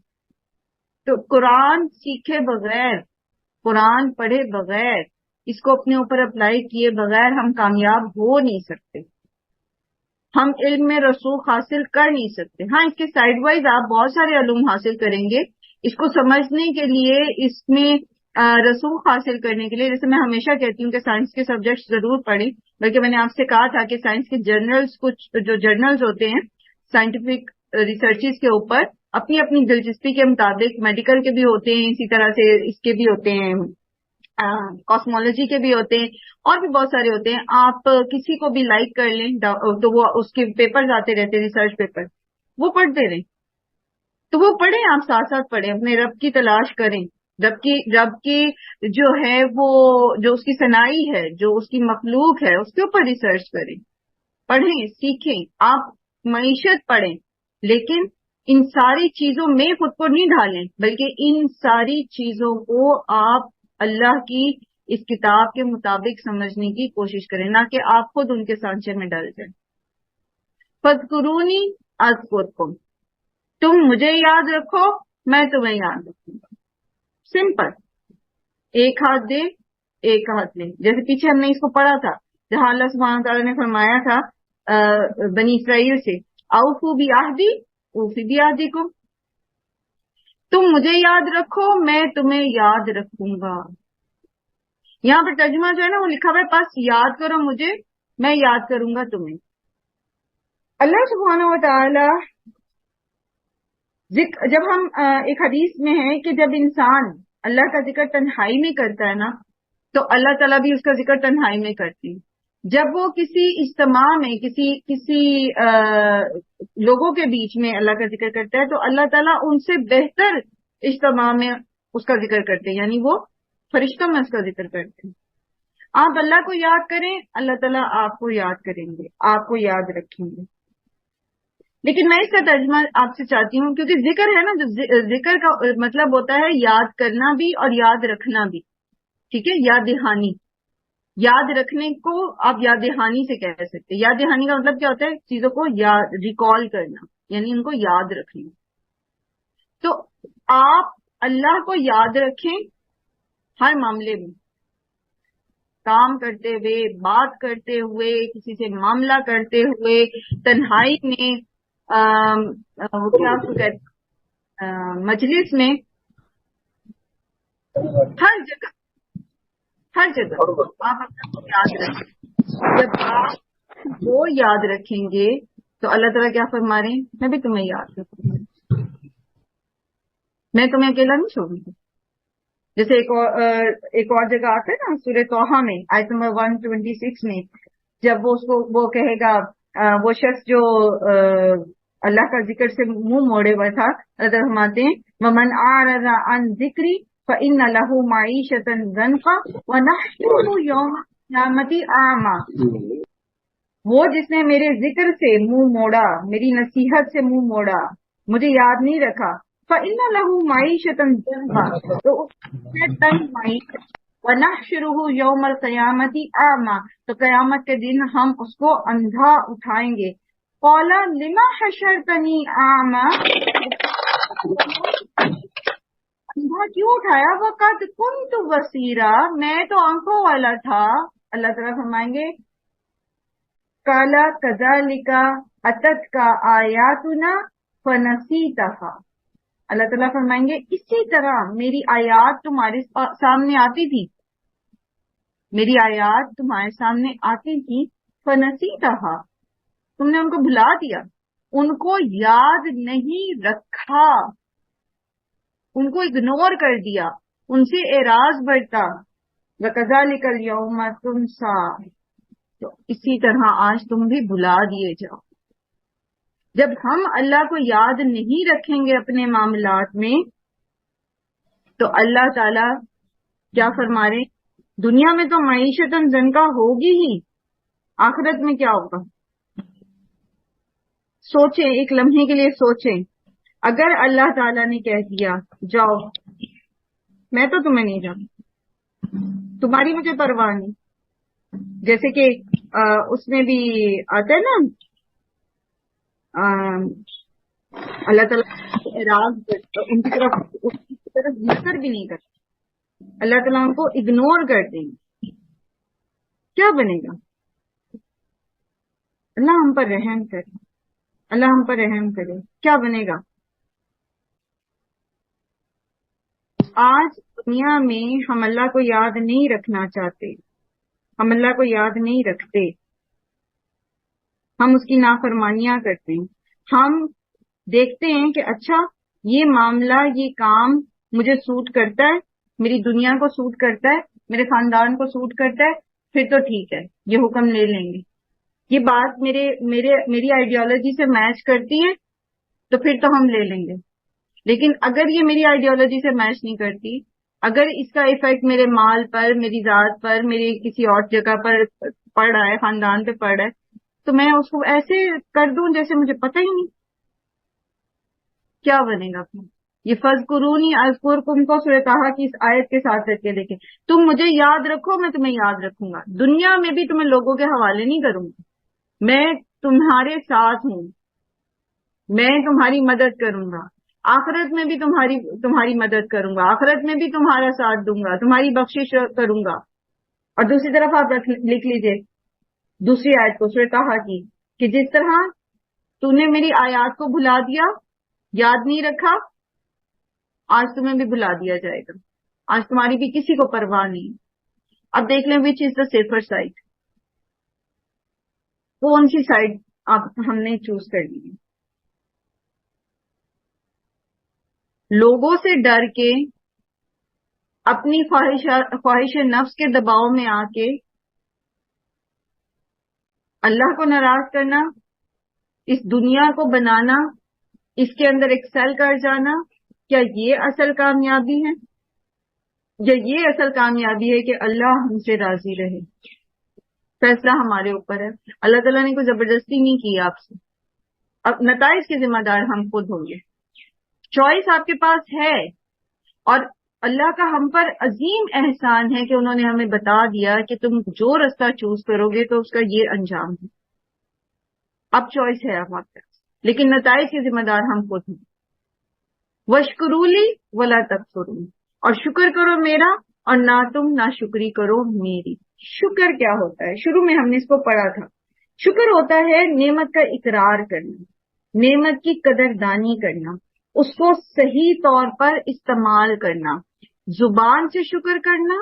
تو قرآن سیکھے بغیر, قرآن پڑھے بغیر, اس کو اپنے اوپر اپلائی کیے بغیر ہم کامیاب ہو نہیں سکتے, ہم علم میں رسوخ حاصل کر نہیں سکتے. ہاں اس کے سائڈ وائز آپ بہت سارے علوم حاصل کریں گے, اس کو سمجھنے کے لیے, اس میں رسوخ حاصل کرنے کے لیے. جیسے میں ہمیشہ کہتی ہوں کہ سائنس کے سبجیکٹس ضرور پڑھیں, بلکہ میں نے آپ سے کہا تھا کہ سائنس کے جرنلز, کچھ جو جرنلز ہوتے ہیں سائنٹیفک ریسرچز کے اوپر, اپنی اپنی دلچسپی کے مطابق, میڈیکل کے بھی ہوتے ہیں, اسی طرح سے اس کے بھی ہوتے ہیں, کاسمولوجی کے بھی ہوتے ہیں, اور بھی بہت سارے ہوتے ہیں. آپ کسی کو بھی لائک کر لیں تو وہ اس کے پیپرز آتے رہتے ہیں, ریسرچ پیپر, وہ پڑھتے رہیں. تو وہ پڑھیں, آپ ساتھ ساتھ پڑھیں, اپنے رب کی تلاش کریں, رب کی جو ہے وہ جو اس کی صنائی ہے، جو اس کی مخلوق ہے، اس کے اوپر ریسرچ کریں، پڑھیں، سیکھیں. آپ معیشت پڑھیں، لیکن ان ساری چیزوں میں خود کو نہیں ڈھالیں، بلکہ ان ساری چیزوں کو آپ اللہ کی اس کتاب کے مطابق سمجھنے کی کوشش کریں، نہ کہ آپ خود ان کے سانچے میں ڈل جائیں. فَاذْكُرُونِی أَذْكُرْکُم، تم مجھے یاد رکھو، میں تمہیں یاد رکھوں گا. سمپل. ایک ہاتھ دے، ایک ہاتھ لے. جیسے پیچھے ہم نے اس کو پڑھا تھا، جہاں اللہ سبحانہ تعالیٰ نے فرمایا تھا بنی اسرائیل سے، اوفو بعہدی اوفی بعہدکم، تم مجھے یاد رکھو، میں تمہیں یاد رکھوں گا. یہاں پر ترجمہ جو ہے نا وہ لکھا ہوا ہے، پس یاد کرو مجھے، میں یاد کروں گا تمہیں. اللہ سبحانہ و تعالی جب ہم ایک حدیث میں ہے کہ جب انسان اللہ کا ذکر تنہائی میں کرتا ہے نا، تو اللہ تعالیٰ بھی اس کا ذکر تنہائی میں کرتی ہے. جب وہ کسی اجتماع میں کسی لوگوں کے بیچ میں اللہ کا ذکر کرتا ہے، تو اللہ تعالیٰ ان سے بہتر اجتماع میں اس کا ذکر کرتے ہیں، یعنی وہ فرشتوں میں اس کا ذکر کرتے ہیں. آپ اللہ کو یاد کریں، اللہ تعالیٰ آپ کو یاد کریں گے، آپ کو یاد رکھیں گے. لیکن میں اس کا ترجمہ آپ سے چاہتی ہوں، کیونکہ ذکر ہے نا، جو ذکر کا مطلب ہوتا ہے یاد کرنا بھی اور یاد رکھنا بھی. ٹھیک ہے، یاد دہانی. یاد رکھنے کو آپ یاد دہانی سے کہہ سکتے. یاد دہانی کا مطلب کیا ہوتا ہے؟ چیزوں کو یاد ریکال کرنا، یعنی ان کو یاد رکھنا. تو آپ اللہ کو یاد رکھیں ہر معاملے میں، کام کرتے ہوئے، بات کرتے ہوئے، کسی سے معاملہ کرتے ہوئے، تنہائی میں، وہ کیا آپ کو کہتے مجلس میں، ہر جگہ آپ اپنا کو یاد رکھیں. جب آپ وہ یاد رکھیں گے تو اللہ تعالیٰ کیا فرما رہے ہیں؟ میں بھی تمہیں یاد رکھوں گا، میں تمہیں اکیلا نہیں چھوڑوں گا. جیسے ایک اور جگہ آتا ہے نا سورہ طٰہٰ میں، آیت نمبر 126 میں، جب وہ کہے گا، وہ شخص جو اللہ کا ذکر سے منہ موڑے ہوئے تھا، اللہ فرماتے ہیں وَمَنْ أَعْرَضَ عَنْ ذِكْرِي فَإِنَّ لَهُ مَعِيشَةً ضَنْكًا وَنَحْشُرُهُ يَوْمَ الْقِيَامَةِ أَعْمَىٰ. وہ جس نے میرے ذکر سے منہ موڑا، میری نصیحت سے منہ موڑا، مجھے یاد نہیں رکھا، فَإِنَّ لَهُ مَعِيشَةً ضَنْكًا، تو اس میں تنگ معیشت، وَنَحْشُرُهُ يَوْمَ الْقِيَامَةِ أَعْمَىٰ، تو قیامت کے دن ہم اس کو اندھا اٹھائیں گے. قَالَ لِمَ حَشَرْتَنِي أَعْمَىٰ، اندھا کیوں اٹھایا؟ وَقَدْ كُنْتُ بَصِيرًا، میں تو آنکھوں والا تھا. اللہ تعالیٰ فرمائیں گے قَالَ كَذَلِكَ أَتَتْكَ آيَاتُنَا فَنَسِيتَهَا، اللہ تعالیٰ فرمائیں گے اسی طرح میری آیات تمہارے سامنے آتی تھی، میری آیات تمہارے سامنے آتی تھی، فَنَسِيتَهَا، تم نے ان کو بھلا دیا، ان کو یاد نہیں رکھا، ان کو اگنور کر دیا، ان سے اعراض برتا. وَكَذَلِكَ الْيَوْمَ تُنْسَىٰ، تو اسی طرح آج تم بھی بھلا دیے جاؤ. جب ہم اللہ کو یاد نہیں رکھیں گے اپنے معاملات میں، تو اللہ تعالی کیا فرما رہے؟ دنیا میں تو معیشت ضنکا ہوگی ہی، آخرت میں کیا ہوگا؟ سوچیں، ایک لمحے کے لیے سوچیں، اگر اللہ تعالیٰ نے کہہ دیا جاؤ، میں تو تمہیں نہیں جاؤں، تمہاری مجھے پرواہ نہیں. جیسے کہ اس میں بھی آتا ہے نا، اللہ تعالیٰ اعراض ان کی طرف ذکر بھی نہیں کرتا، اللہ تعالیٰ ان کو اگنور کر دیں گے. کیا بنے گا؟ اللہ ہم پر رحم کرے، اللہ ہم پر رحم کرے. کیا بنے گا؟ آج دنیا میں ہم اللہ کو یاد نہیں رکھنا چاہتے، ہم اللہ کو یاد نہیں رکھتے، ہم اس کی نافرمانیاں کرتے ہیں. ہم دیکھتے ہیں کہ اچھا یہ معاملہ، یہ کام مجھے سوٹ کرتا ہے، میری دنیا کو سوٹ کرتا ہے، میرے خاندان کو سوٹ کرتا ہے، پھر تو ٹھیک ہے، یہ حکم لے لیں گے. یہ بات میری آئیڈیالوجی سے میچ کرتی ہے تو پھر تو ہم لے لیں گے. لیکن اگر یہ میری آئیڈیالوجی سے میچ نہیں کرتی اگر اس کا ایفیکٹ میرے مال پر، میری ذات پر، میری کسی اور جگہ پر پڑ رہا ہے، خاندان پہ پڑ رہا ہے، تو میں اس کو ایسے کر دوں جیسے مجھے پتہ ہی نہیں. کیا بنے گا پھر؟ یہ فَاذْكُرُونِی اذکرکم کو سورہ طٰہٰ کی اس آیت کے ساتھ رکھ کے دیکھیں. تم مجھے یاد رکھو، میں تمہیں یاد رکھوں گا. دنیا میں بھی تمہیں لوگوں کے حوالے نہیں کروں گا، میں تمہارے ساتھ ہوں، میں تمہاری مدد کروں گا. آخرت میں بھی تمہاری مدد کروں گا، آخرت میں بھی تمہارا ساتھ دوں گا، تمہاری بخشش کروں گا. اور دوسری طرف آپ لکھ لیجئے دوسری آیت کو سورہ طٰہٰ کی، کہ جس طرح تو نے میری آیات کو بھلا دیا، یاد نہیں رکھا، آج تمہیں بھی بھلا دیا جائے گا. آج تمہاری بھی کسی کو پرواہ نہیں. اب دیکھ لیں وچ از دا سیفر سائڈ. کون سی سائڈ ہم نے چوز کر لی؟ لوگوں سے ڈر کے، اپنی خواہش نفس کے دباؤ میں آ کے اللہ کو ناراض کرنا، اس دنیا کو بنانا، اس کے اندر ایکسل کر جانا، کیا یہ اصل کامیابی ہے؟ یا یہ اصل کامیابی ہے کہ اللہ ہم سے راضی رہے؟ فیصلہ ہمارے اوپر ہے. اللہ تعالیٰ نے کوئی زبردستی نہیں کی آپ سے. اب نتائج کے ذمہ دار ہم خود ہوں گے. چوائس آپ کے پاس ہے، اور اللہ کا ہم پر عظیم احسان ہے کہ انہوں نے ہمیں بتا دیا کہ تم جو رستہ چوز کرو گے تو اس کا یہ انجام ہے. اب چوائس ہے آپ کے پاس، لیکن نتائج کے ذمہ دار ہم خود ہیں. وَاشْكُرُوا لِی وَلَا تَکْفُرُونِ، اور شکر کرو میرا اور نہ تم ناشکری کرو میری. شکر کیا ہوتا ہے؟ شروع میں ہم نے اس کو پڑھا تھا. شکر ہوتا ہے نعمت کا اقرار کرنا، نعمت کی قدردانی کرنا، اس کو صحیح طور پر استعمال کرنا، زبان سے شکر کرنا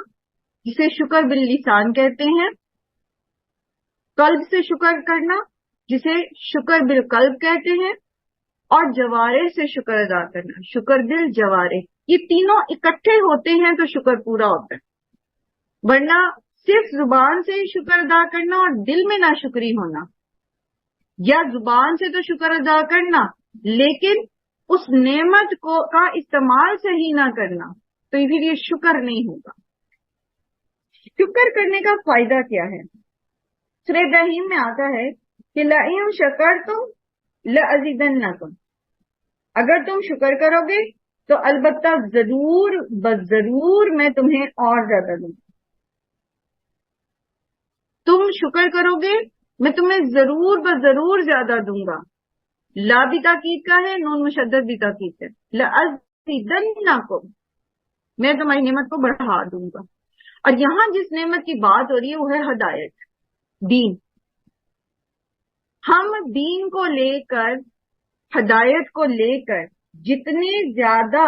جسے شکر باللسان کہتے ہیں، قلب سے شکر کرنا جسے شکر بالقلب کہتے ہیں، اور جوارح سے شکر ادا کرنا، شکر دل جوارح. یہ تینوں اکٹھے ہوتے ہیں تو شکر پورا ہوتا ہے. ورنہ صرف زبان سے شکر ادا کرنا اور دل میں ناشکری ہونا، یا زبان سے تو شکر ادا کرنا لیکن اس نعمت کا استعمال صحیح نہ کرنا، تو پھر یہ شکر نہیں ہوگا. شکر کرنے کا فائدہ کیا ہے؟ سورہ ابراہیم میں آتا ہے کہ لئن شکرتم لأزیدنکم، اگر تم شکر کرو گے تو البتہ ضرور بضرور میں تمہیں اور زیادہ دوں گا. تم شکر کرو گے میں تمہیں ضرور بضرور زیادہ دوں گا. لا بھی تاکید کا ہے، نون مشدد بھی تاکید ہے. لأزیدنکم، میں تمہاری نعمت کو بڑھا دوں گا. اور یہاں جس نعمت کی بات ہو رہی ہے وہ ہے ہدایت، دین. ہم دین کو لے کر، ہدایت کو لے کر جتنے زیادہ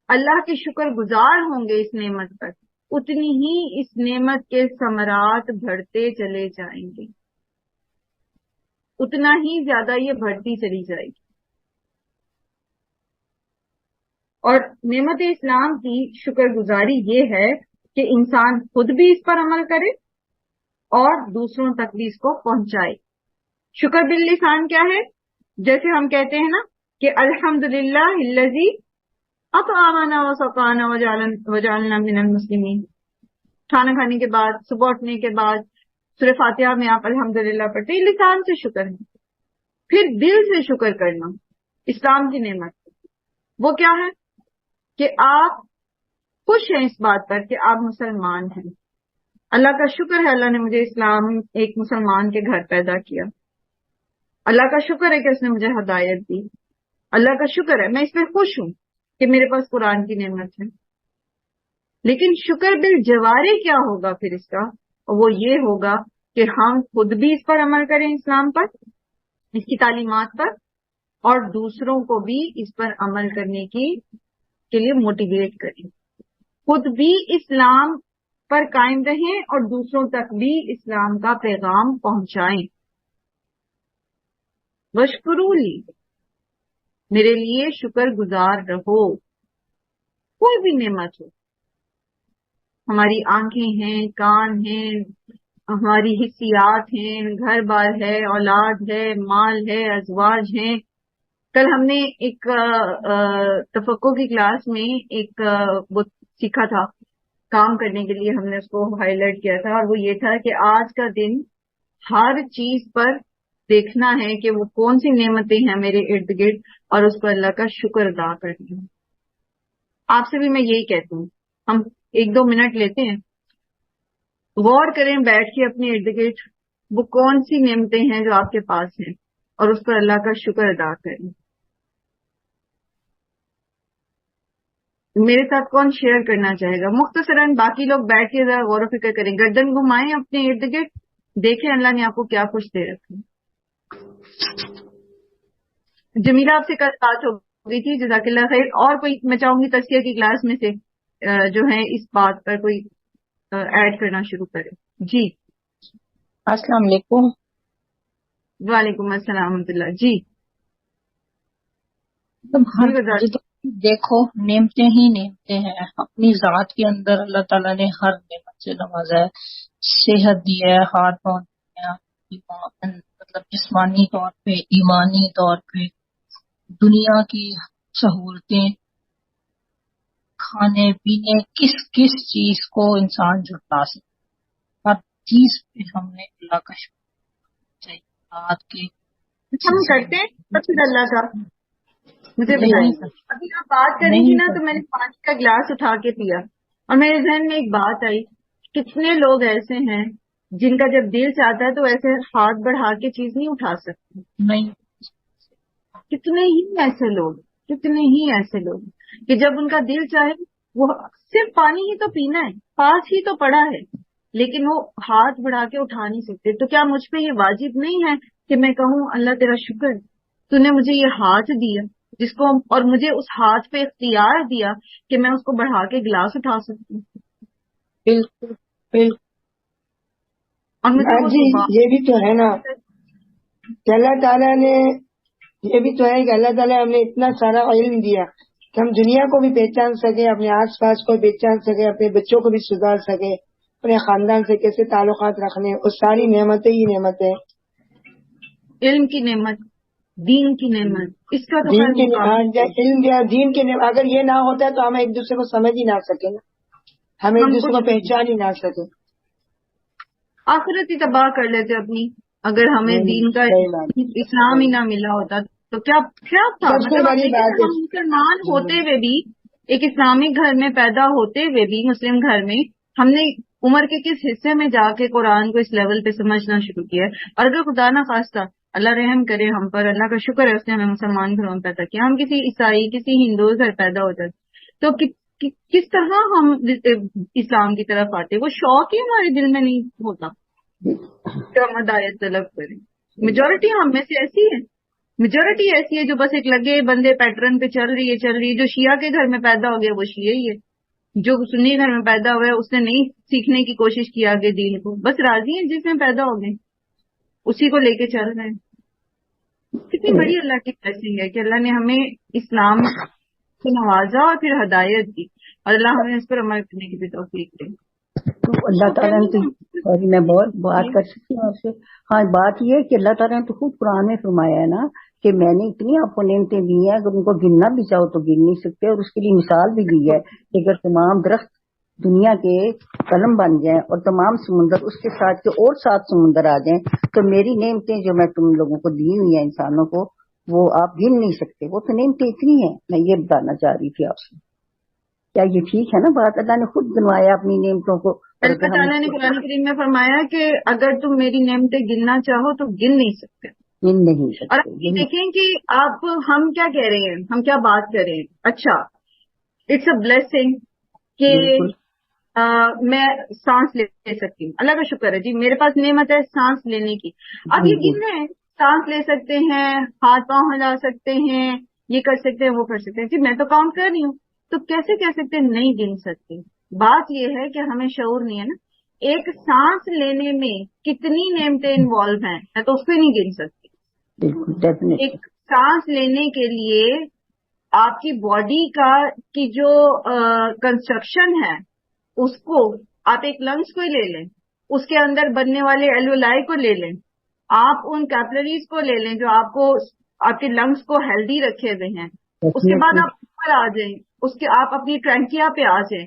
اللہ کے شکر گزار ہوں گے اس نعمت پر، اتنی ہی اس نعمت کے ثمرات بڑھتے چلے جائیں گے، اتنا ہی زیادہ یہ بڑھتی چلی جائے گی. اور نعمت اسلام کی شکر گزاری یہ ہے کہ انسان خود بھی اس پر عمل کرے اور دوسروں تک بھی اس کو پہنچائے. شکر باللسان کیا ہے؟ جیسے ہم کہتے ہیں نا کہ الحمدللہ الذی اطعمنا وسقانا وجعلنا من المسلمین. کھانا کھانے کے بعد، صبح اٹھنے کے بعد سورہ فاتحہ میں آپ الحمدللہ پڑھتے ہیں، لسان سے شکر ہے. پھر دل سے شکر کرنا اسلام کی نعمت، وہ کیا ہے کہ آپ خوش ہیں اس بات پر کہ آپ مسلمان ہیں. اللہ کا شکر ہے اللہ نے مجھے اسلام ایک مسلمان کے گھر پیدا کیا. اللہ کا شکر ہے کہ اس نے مجھے ہدایت دی. اللہ کا شکر ہے، میں اس پہ خوش ہوں کہ میرے پاس قرآن کی نعمت ہے. لیکن شکر بالجوارح کیا ہوگا پھر اس کا؟ وہ یہ ہوگا کہ ہم خود بھی اس پر عمل کریں، اسلام پر، اس کی تعلیمات پر، اور دوسروں کو بھی اس پر عمل کرنے کے لیے موٹیویٹ کریں. خود بھی اسلام پر قائم رہیں اور دوسروں تک بھی اسلام کا پیغام پہنچائیں. وَاشْكُرُوا لِی، میرے لیے شکر گزار رہو. کوئی بھی نعمت ہو، ہماری آنکھیں ہیں، کان ہیں، ہماری حسیات ہیں، گھر بار ہے، اولاد ہے، مال ہے، ازواج ہیں. کل ہم نے ایک تفقہ کی کلاس میں ایک سیکھا تھا کام کرنے کے لیے، ہم نے اس کو ہائی لائٹ کیا تھا، اور وہ یہ تھا کہ آج کا دن ہر چیز پر دیکھنا ہے کہ وہ کون سی نعمتیں ہیں میرے ارد گرد، اور اس پر اللہ کا شکر ادا کرنا ہے۔ آپ سے بھی میں یہی کہتی ہوں، ہم 1-2 منٹ لیتے ہیں، غور کریں بیٹھ کے اپنے ارد گرد وہ کون سی نعمتیں ہیں جو آپ کے پاس ہیں، اور اس پر اللہ کا شکر ادا کریں۔ میرے ساتھ کون شیئر کرنا چاہے گا؟ مختصراً باقی لوگ بیٹھ کے ذرا غور و فکر کریں، گردن گھمائیں اپنے ارد گرد، دیکھیں اللہ نے آپ کو کیا خوش دے رکھا۔ جمیلہ آپ سے کل بات ہو گئی تھی، جزاک اللہ خیر، اور کوئی میں چاہوں گی تزکیہ کی کلاس میں سے جو ہے اس بات پر کوئی ایڈ کرنا شروع کرے۔ جی السلام علیکم۔ وعلیکم السلام ورحمۃ اللہ۔ جی دیکھو نعمتیں ہی نعمتیں ہیں، اپنی ذات کے اندر اللہ تعالیٰ نے ہر نعمت سے نوازا ہے، صحت دی ہے، ہاتھ پاؤں دیے ہیں، مطلب جسمانی طور پہ، ایمانی طور پہ، دنیا کی سہولتیں، کھانے پینے، کس کس چیز کو انسان جھٹلا سکتا، ہر چیز پہ ہم نے اللہ کا شکر چاہیے۔ رات کے ہم کرتے ہیں شکر اللہ کا؟ مجھے بتائیں، ابھی آپ بات کریں گی نا تو میں نے پانی کا گلاس اٹھا کے پیا، اور میرے ذہن میں ایک بات آئی، کتنے لوگ ایسے ہیں جن کا جب دل چاہتا ہے تو ایسے ہاتھ بڑھا کے چیز نہیں اٹھا سکتے؟ نہیں، کتنے ہی ایسے لوگ کہ جب ان کا دل چاہے وہ صرف پانی ہی تو پینا ہے، پاس ہی تو پڑا ہے، لیکن وہ ہاتھ بڑھا کے اٹھا نہیں سکتے۔ تو کیا مجھ پہ یہ واجب نہیں ہے کہ میں کہوں اللہ تیرا شکر، تو نے مجھے یہ ہاتھ دیا جس کو، اور مجھے اس ہاتھ پہ اختیار دیا کہ میں اس کو بڑھا کے گلاس اٹھا سکتی ہوں۔ بالکل بالکل۔ اور مجھے جی یہ بھی تو ہے نا کہ اللہ تعالیٰ نے، یہ بھی تو ہے کہ اللہ تعالیٰ ہمیں اتنا سارا علم دیا کہ ہم دنیا کو بھی پہچان سکے، اپنے آس پاس کو پہچان سکے، اپنے بچوں کو بھی سدھار سکے، اپنے خاندان سے کیسے تعلقات رکھنے، وہ ساری نعمتیں ہی نعمتیں۔ علم کی نعمت، دین کی نعمت، اس کا تو دین کی علم دین کی نعمت، اگر یہ نہ ہوتا تو ہم ایک دوسرے کو سمجھ ہی نہ سکے نا، ہم ایک دوسرے کو پہچان ہی نہ سکے، آخرت ہی تباہ کر لیتے اپنی، اگر ہمیں دین کا اسلام ہی نہ ملا ہوتا تو کیا تھا؟ مطلب ہم مسلمان ہوتے ہوئے بھی، ایک اسلامک گھر میں پیدا ہوتے ہوئے بھی، مسلم گھر میں، ہم نے عمر کے کس حصے میں جا کے قرآن کو اس لیول پہ سمجھنا شروع کیا ہے؟ اور اگر خدا نہ خواستہ اللہ رحم کرے ہم پر، اللہ کا شکر ہے اس نے ہمیں مسلمان گھروں میں پیدا کیا، ہم کسی عیسائی کسی ہندو گھر پیدا ہو جاتے تو کس طرح ہم اسلام کی طرف آتے؟ وہ شوق ہی ہمارے دل میں نہیں ہوتا کہ ہم ہدایت طلب کریں۔ میجورٹی ہم میں سے ایسی ہے، میجورٹی ایسی ہے جو بس ایک لگے بندے پیٹرن پہ چل رہی ہے۔ جو شیعہ کے گھر میں پیدا ہو گیا وہ شیعہ ہی ہے، جو سنی گھر میں پیدا ہوا ہے اس نے نہیں سیکھنے کی کوشش کی آگے دین کو، بس راضی ہیں جس میں پیدا ہو گئے اسی کو لے کے چل رہے ہیں۔ کتنی بڑی اللہ کی بلیسنگ ہے کہ اللہ نے ہمیں اسلام سے نوازا اور پھر ہدایت دی، اور اللہ ہمیں اس پر عمل کرنے کی بھی توفیق دے۔ تو اللہ تعالیٰ نے تو میں بہت بات کر سکتی ہوں آپ سے۔ ہاں بات یہ ہے کہ اللہ تعالیٰ نے تو خود قرآن میں فرمایا ہے نا کہ میں نے اتنی آپ کو نعمتیں دی ہیں، اگر ان کو گننا بھی چاہو تو گن نہیں سکتے، اور اس کے لیے مثال بھی دی ہے کہ اگر تمام درخت دنیا کے قلم بن جائیں اور تمام سمندر اس کے ساتھ کے اور 7 سمندر آ جائیں تو میری نعمتیں جو میں تم لوگوں کو دی ہوئی ہیں انسانوں کو، وہ آپ گن نہیں سکتے، وہ تو نعمتیں اتنی ہیں۔ میں یہ بتانا چاہ رہی تھی آپ سے، کیا یہ ٹھیک ہے نا بات؟ اللہ نے خود گنوایا اپنی نعمتوں کو۔ اللہ تعالیٰ نے قرآن کریم میں فرمایا کہ اگر تم میری نعمتیں گننا چاہو تو گن نہیں سکتے، گن نہیں سکتے۔ اور آپ دیکھیں کہ ہم کیا کہہ رہے ہیں، ہم کیا بات کر رہے ہیں۔ اچھا، اٹس اے بلیسنگ کہ میں سانس لے سکتی ہوں، اللہ کا شکر ہے جی، میرے پاس نعمت ہے سانس لینے کی۔ اب یہ گن رہے ہیں، سانس لے سکتے ہیں، ہاتھ پاؤں ہلا سکتے ہیں، یہ کر سکتے ہیں، وہ کر سکتے ہیں، جی میں تو کاؤنٹ کر رہی ہوں، تو کیسے کہہ سکتے ہیں نہیں گن سکتے؟ بات یہ ہے کہ ہمیں شعور نہیں ہے نا، ایک سانس لینے میں کتنی نعمتیں انوالو ہیں، میں تو اس کو نہیں گن سکتی۔ ایک سانس لینے کے لیے آپ کی باڈی کی جو کنسٹرکشن ہے، اس کو آپ ایک لنگس کو ہی لے لیں، اس کے اندر بننے والے ایلولائی کو لے لیں، آپ ان کیپلریز کو لے لیں جو آپ کے لنگس کو ہیلدی رکھے ہوئے ہیں، اس کے بعد آپ اوپر آ جائیں، اس کے آپ اپنی ٹرینکیا پہ آ جائیں،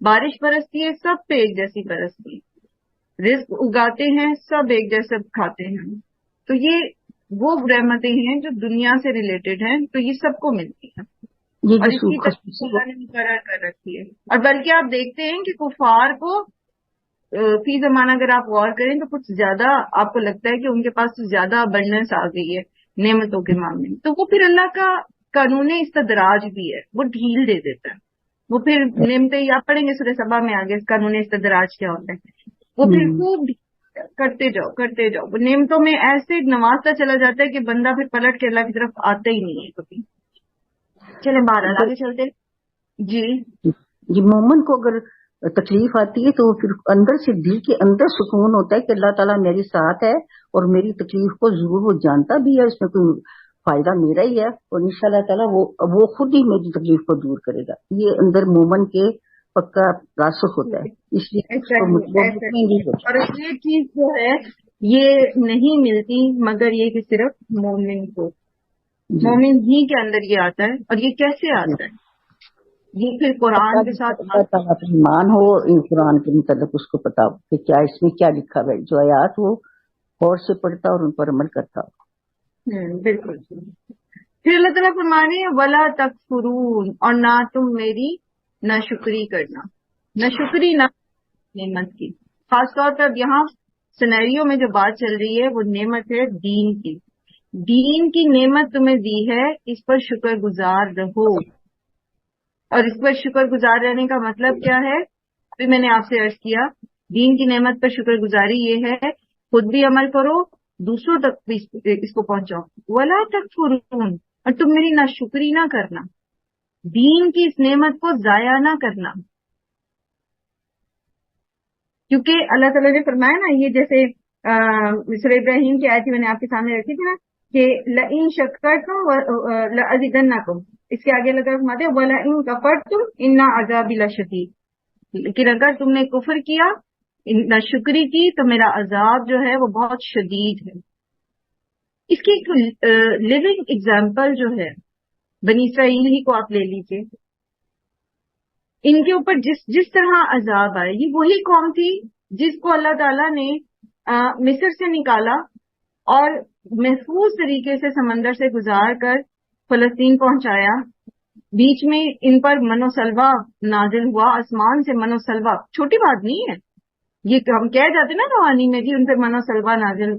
بارش برستی ہے سب پہ ایک جیسی برستی ہے، رزق اگاتے ہیں سب ایک جیسے کھاتے ہیں. تو یہ وہ رحمتیں ہیں جو دنیا سے ریلیٹڈ ہیں، تو یہ سب کو ملتی ہیں یہ اور جو اس کی تقسیم اللہ نے مقرر کر رکھی ہے. اور بلکہ آپ دیکھتے ہیں کہ کفار کو فی زمانہ اگر آپ غور کریں تو کچھ زیادہ آپ کو لگتا ہے کہ ان کے پاس زیادہ ابنڈنس آ گئی ہے نعمتوں کے معاملے میں، تو وہ پھر اللہ کا قانون استدراج بھی ہے، وہ ڈھیل دے دیتا ہے. وہ پھر نعمتیں آپ پڑھیں گے سورہ سبا میں آگے قانون استدراج کیا ہوتا ہے، وہ پھر خوب کرتے جاؤ وہ نعمتوں میں ایسے نوازتا چلا جاتا ہے کہ بندہ پھر پلٹ کے اللہ کی طرف آتا ہی نہیں ہے کبھی. چلیں بہرحال آگے چلتے ہیں. جی مومن کو اگر تکلیف آتی ہے تو پھر اندر سے دل کے اندر سکون ہوتا ہے کہ اللہ تعالیٰ میرے ساتھ ہے اور میری تکلیف کو ضرور وہ جانتا بھی ہے، اس میں کوئی فائدہ میرا ہی ہے اور انشاءاللہ تعالیٰ وہ خود ہی میری تکلیف کو دور کرے گا. یہ اندر مومن کے پکا راسخ ہوتا ہے، اس لیے اور یہ چیز جو ہے یہ نہیں ملتی مگر یہ کہ صرف مومن کو، مومن ہی کے اندر یہ آتا ہے. اور یہ کیسے آتا ہے؟ یہ پھر قرآن کے ساتھ ایمان ہو قرآن کے متعلق اس کو پتا ہو کہ کیا اس میں کیا لکھا ہے، جو آیات وہ غور سے پڑھتا اور ان پر عمل کرتا ہو. بالکل. پھر اللہ تعالیٰ فرمانے ولا تکفرون، اور نہ تم میری ناشکری کرنا، ناشکری نہ نعمت کی. خاص طور پر یہاں سینیریو میں جو بات چل رہی ہے وہ نعمت ہے دین کی. دین کی نعمت تمہیں دی ہے، اس پر شکر گزار رہو. اور اس پر شکر گزار رہنے کا مطلب کیا ہے؟ ابھی میں نے آپ سے عرض کیا، دین کی نعمت پر شکر گزاری یہ ہے خود بھی عمل کرو، دوسروں تک بھی اس کو پہنچاؤ. ولا تکفرون، اور تم میری ناشکری نہ کرنا، دین کی اس نعمت کو ضائع نہ کرنا. کیونکہ اللہ تعالیٰ نے فرمایا نا، یہ جیسے سورہ ابراہیم کی آیت میں نے آپ کے سامنے رکھی تھی نا کہ لئن شکرتم لأزیدنکم، اس کے آگے لگا فرماتے ہیں وَلَئِن كَفَرْتُمْ إِنَّ عَذَابِي لَشَدِيدٌ، لیکن اگر تم نے کفر کیا، ناشکری کی، تو میرا عذاب جو ہے وہ بہت شدید ہے. اس کی ایک لیونگ ایگزامپل جو ہے بنی اسرائیل ہی کو آپ لے لیجئے، ان کے اوپر جس طرح عذاب آئے، یہ وہی قوم تھی جس کو اللہ تعالیٰ نے مصر سے نکالا اور محفوظ طریقے سے سمندر سے گزار کر فلسطین پہنچایا. بیچ میں ان پر من و سلوہ نازل ہوا، آسمان سے من و سلوہ، چھوٹی بات نہیں ہے یہ، ہم کہہ جاتے نا روحانی میں جی ان پر من و سلوہ نازل،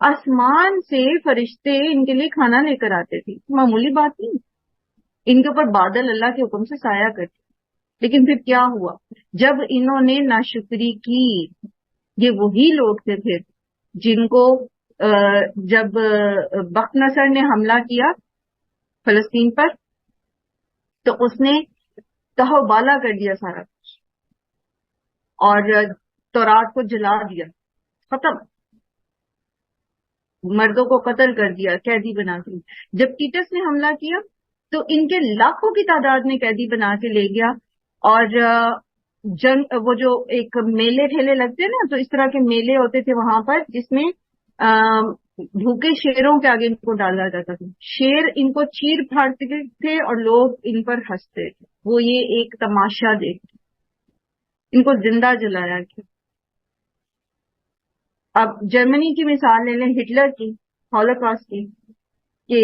آسمان سے فرشتے ان کے لیے کھانا لے کر آتے تھے، معمولی بات نہیں. ان کے اوپر بادل اللہ کے حکم سے سایہ کرتے. لیکن پھر کیا ہوا؟ جب انہوں نے ناشکری کی، یہ وہی لوگ تھے پھر جن کو جب بخت نصر نے حملہ کیا فلسطین پر تو اس نے تہو بالا کر دیا سارا کچھ اور تورات کو جلا دیا، ختم، مردوں کو قتل کر دیا، قیدی بنا کے. جب ٹیٹس نے حملہ کیا تو ان کے لاکھوں کی تعداد میں قیدی بنا کے لے گیا. اور جنگ، وہ جو ایک میلے ٹھیلے لگتے نا، تو اس طرح کے میلے ہوتے تھے وہاں پر جس میں بھوکے شیروں کے آگے ان کو ڈالا جاتا تھا، شیر ان کو چیر پھاڑتے تھے اور لوگ ان پر ہنستے تھے، وہ یہ ایک تماشا دیکھتے، ان کو زندہ جلایا گیا. اب جرمنی کی مثال لے لیں، ہٹلر کی، ہولوکاسٹ کی، کہ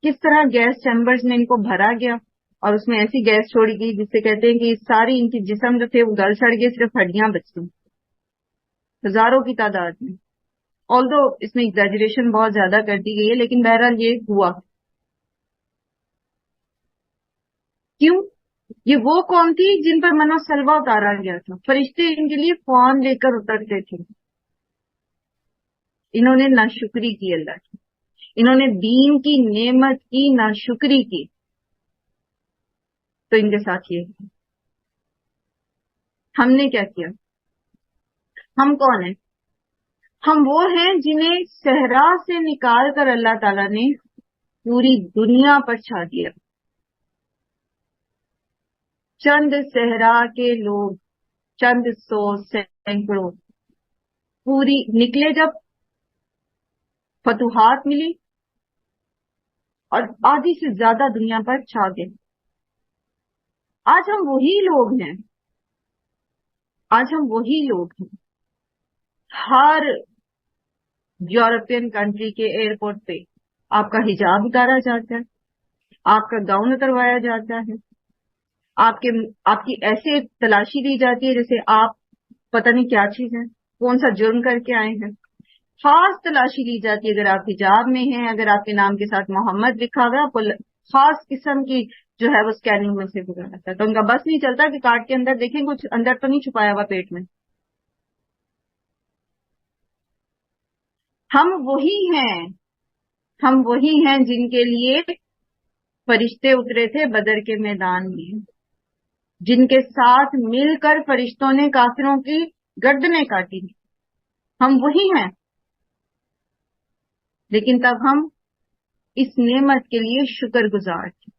کس طرح گیس چیمبرز میں ان کو بھرا گیا اور اس میں ایسی گیس چھوڑی گئی جس سے کہتے ہیں کہ ساری ان کی جسم جو تھے وہ گل سڑ گئے، صرف ہڈیاں بچی، ہزاروں کی تعداد میں. آلدو اس میں ایگزیجریشن بہت زیادہ کر دی گئی ہے، لیکن بہرحال یہ ہوا. کیوں؟ یہ وہ قوم تھی جن پر من و سلوہ اتارا گیا تھا، فرشتے ان کے لیے فون لے کر اترتے تھے. انہوں نے ناشکری کی اللہ کی، انہوں نے دین کی نعمت کی ناشکری کی، تو ان کے ساتھ یہ ہے. ہم نے کیا کیا؟ ہم کون ہیں؟ ہم وہ ہیں جنہیں صحرا سے نکال کر اللہ تعالیٰ نے پوری دنیا پر چھا دیا. چند صحرا کے لوگ، چند سو سینکڑوں پوری نکلے جب فتوحات ملی اور آدھی سے زیادہ دنیا پر چھا گئے. آج ہم وہی لوگ ہیں آج ہم وہی لوگ ہیں. ہر یورپین کنٹری کے ایئرپورٹ پہ آپ کا حجاب اتارا جاتا ہے، آپ کا گاؤن اتروایا جاتا ہے، آپ کی ایسے تلاشی دی جاتی ہے جیسے آپ پتہ نہیں کیا چیز ہے، کون سا جرم کر کے آئے ہیں. خاص تلاشی لی جاتی ہے اگر آپ حجاب میں ہیں، اگر آپ کے نام کے ساتھ محمد لکھا ہوا ہے، آپ کو خاص قسم کی جو ہے وہ اسکیننگ میں سے گزرا جاتا ہے. تو ان کا بس نہیں چلتا کہ کارڈ کے اندر دیکھیں کچھ اندر تو نہیں چھپایا ہوا پیٹ میں. ہم وہی ہیں جن کے لیے فرشتے اترے تھے بدر کے میدان میں، جن کے ساتھ مل کر فرشتوں نے کافروں کی گردنیں کاٹی. ہم وہی ہیں، لیکن تب ہم اس نعمت کے لیے شکر گزار تھے.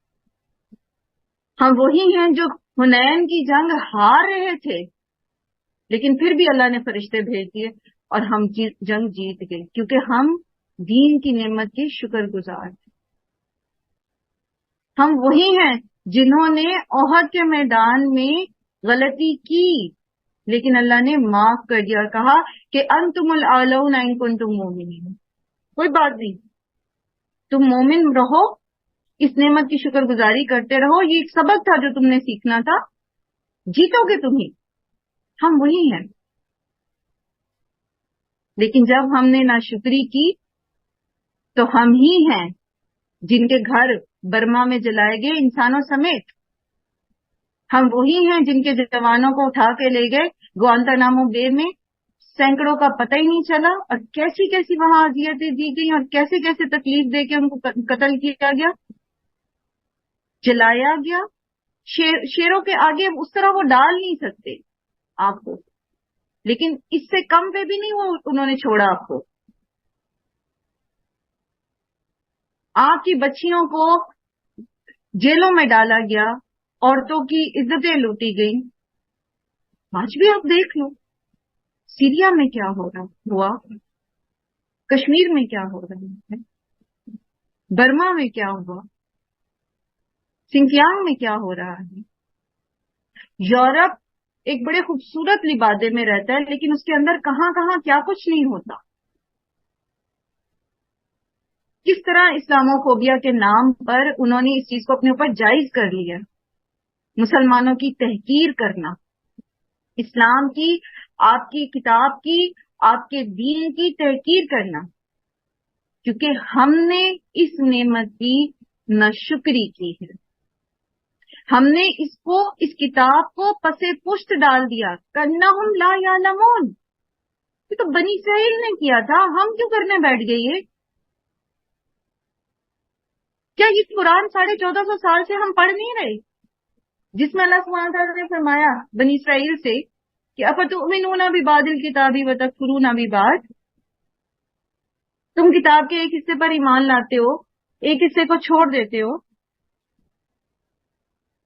ہم وہی ہیں جو حنین کی جنگ ہار رہے تھے، لیکن پھر بھی اللہ نے فرشتے بھیج دیے اور ہم جنگ جیت گئے، کیونکہ ہم دین کی نعمت کے شکر گزار تھے. ہم وہی ہیں جنہوں نے احد کے میدان میں غلطی کی، لیکن اللہ نے معاف کر دیا اور کہا کہ انتم الاعلون ان کنتم مومنین. کوئی بات نہیں، تم مومن رہو، اس نعمت کی شکر گزاری کرتے رہو، یہ ایک سبق تھا جو تم نے سیکھنا تھا، جیتو گے تم ہی. ہم وہی ہیں، لیکن جب ہم نے ناشکری کی تو ہم ہی ہیں جن کے گھر برما میں جلائے گئے انسانوں سمیت. ہم وہی ہیں جن کے جوانوں کو اٹھا کے لے گئے گوانتانامو بے میں، سینکڑوں کا پتہ ہی نہیں چلا، اور کیسی کیسی وہاں اذیتیں دی گئی اور کیسے کیسے تکلیف دے کے ان کو قتل کیا گیا، جلایا گیا. شیروں کے آگے اس طرح وہ ڈال نہیں سکتے آپ کو، لیکن اس سے کم پہ بھی نہیں وہ انہوں نے چھوڑا آپ کو. آپ کی بچیوں کو جیلوں میں ڈالا گیا، عورتوں کی عزتیں لوٹی گئیں. آج بھی آپ دیکھ لو سیریا میں کیا ہوا، کشمیر میں کیا ہو رہا ہے، برما میں کیا ہوا، سنکیانگ میں کیا ہو رہا ہے. یورپ ایک بڑے خوبصورت لبادے میں رہتا ہے، لیکن اس کے اندر کہاں کہاں کیا کچھ نہیں ہوتا. کس طرح اسلاموفوبیا کے نام پر انہوں نے اس چیز کو اپنے اوپر جائز کر لیا، مسلمانوں کی تحقیر کرنا، اسلام کی، آپ کی کتاب کی، آپ کے دین کی تحقیر کرنا، کیونکہ ہم نے اس نعمت کی ناشکری کی ہے. ہم نے اس کتاب کو پس پشت ڈال دیا. کَأَنَّهُمْ لَا يَعْلَمُونَ، یہ تو بنی اسرائیل نے کیا تھا، ہم کیوں کرنے بیٹھ گئے؟ کیا یہ قرآن 1450 سال سے ہم پڑھ نہیں رہے، جس میں اللہ سبحانہ وتعالیٰ نے فرمایا بنی اسرائیل سے کہ افتؤمنون ببعض الکتاب وتکفرون ببعض، تم کتاب کے ایک حصے پر ایمان لاتے ہو، ایک حصے کو چھوڑ دیتے ہو.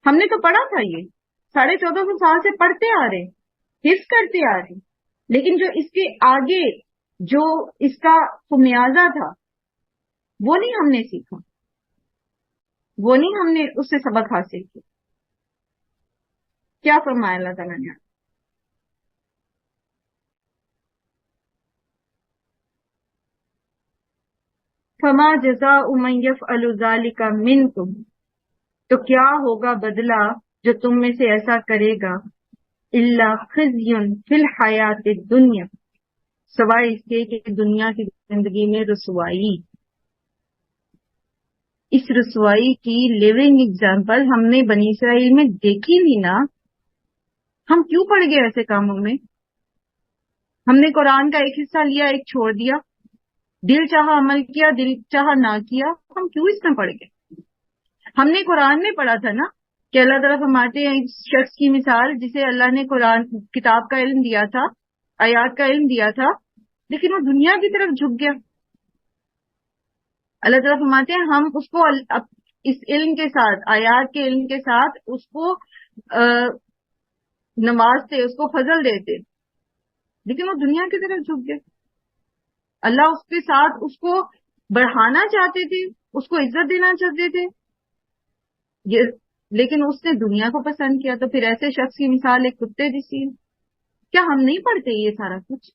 ہم نے تو پڑھا تھا، یہ 1450 سال سے پڑھتے آ رہے، حفظ کرتے آ رہے، لیکن جو اس کے آگے جو اس کا خمیازہ تھا وہ نہیں ہم نے سیکھا، وہ نہیں ہم نے اس سے سبق حاصل کیا. کیا فرمایا اللہ تعالیٰ نے؟ فما جزاء من يفعل ذلك منكم، تو کیا ہوگا بدلہ جو تم میں سے ایسا کرے گا، الا خزي فی الحیات الدنیا، سوائے اس کے کہ دنیا کی زندگی میں رسوائی. اس رسوائی کی لیونگ ایگزامپل ہم نے بنی اسرائیل میں دیکھی بھی نا. ہم کیوں پڑ گئے ایسے کاموں میں؟ ہم نے قرآن کا ایک حصہ لیا، ایک چھوڑ دیا، دل چاہا عمل کیا، دل چاہا نہ کیا. ہم کیوں اس میں پڑ گئے؟ ہم نے قرآن میں پڑھا تھا نا کہ اللہ تعالیٰ فرماتے ہیں ایک شخص کی مثال جسے اللہ نے قرآن کتاب کا علم دیا تھا، آیات کا علم دیا تھا، لیکن وہ دنیا کی طرف جھک گیا. اللہ تعالیٰ فرماتے ہیں ہم اس کو اس علم کے ساتھ، آیات کے علم کے ساتھ اس کو نوازتے، اس کو فضل دیتے، لیکن وہ دنیا کی طرف جھک گئے. اللہ اس کے ساتھ اس کو بڑھانا چاہتے تھے، اس کو عزت دینا چاہتے تھے، لیکن اس نے دنیا کو پسند کیا. تو پھر ایسے شخص کی مثال ایک کتے جیسی ہے. کیا ہم نہیں پڑھتے یہ سارا کچھ؟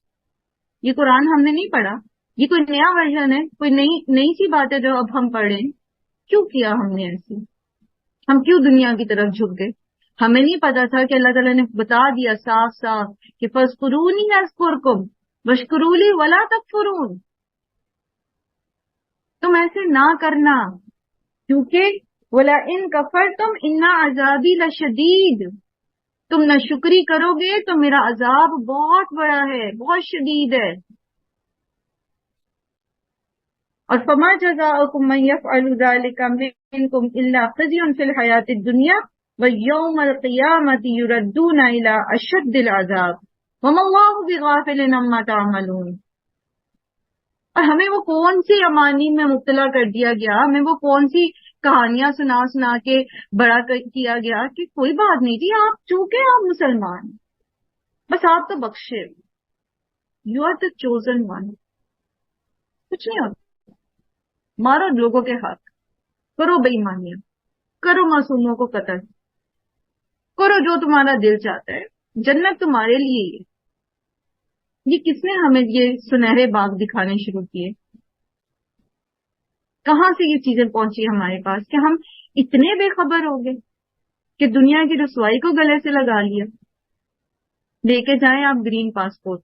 یہ قرآن ہم نے نہیں پڑھا؟ یہ کوئی نیا ورژن ہے، کوئی نئی سی بات ہے جو اب ہم پڑھ رہے ہیں؟ کیوں کیا ہم نے ایسے؟ ہم کیوں دنیا کی طرف جھک گئے؟ ہمیں نہیں پتا تھا کہ اللہ تعالیٰ نے بتا دیا صاف صاف کہ فَاذْكُرُونِي أَذْكُرْكُمْ وَاشْكُرُوا لِي وَلَا تَكْفُرُونَ. تم ایسے نہ کرنا، کیونکہ وَلَئِن كَفَرْتُمْ إِنَّ عَذَابِي لَشَدِيدٌ، تم نہ شکری کرو گے تو میرا عذاب بہت بڑا ہے، بہت شدید ہے. اور فَمَا جَزَاؤُكُم مَّن يَفْعَلُ ذَلِكَ مِنكُمْ إِلَّا خِزْيٌ فِي الْحَيَاةِ الدُّنْيَا وَيَوْمَ الْقِيَامَةِ يُرَدُّونَ إِلَىٰ أَشَدِّ الْعَذَابِ وَمَا اللَّهُ بِغَافِلٍ عَمَّا تَعْمَلُونَ. اور ہمیں وہ کون سی امانی میں مبتلا کر دیا گیا، ہمیں وہ کون سی کہانیاں سنا سنا کے بڑا کیا گیا کہ کوئی بات نہیں جی، آپ چونکہ آپ مسلمان ہیں، بس آپ تو بخشے، you are the chosen one. کچھ نہیں ہوتا. مارو لوگوں کے ہاتھ، کرو بے ایمانیاں، کرو معصوموں کو قتل، کرو جو تمہارا دل چاہتا ہے، جنت تمہارے لیے ہی ہے. یہ کس نے ہمیں یہ سنہرے باغ دکھانے شروع کیے؟ کہاں سے یہ چیزیں پہنچی ہمارے پاس کہ ہم اتنے بے خبر ہو گئے کہ دنیا کی رسوائی کو گلے سے لگا لیا؟ لے کے جائیں آپ گرین پاسپورٹ.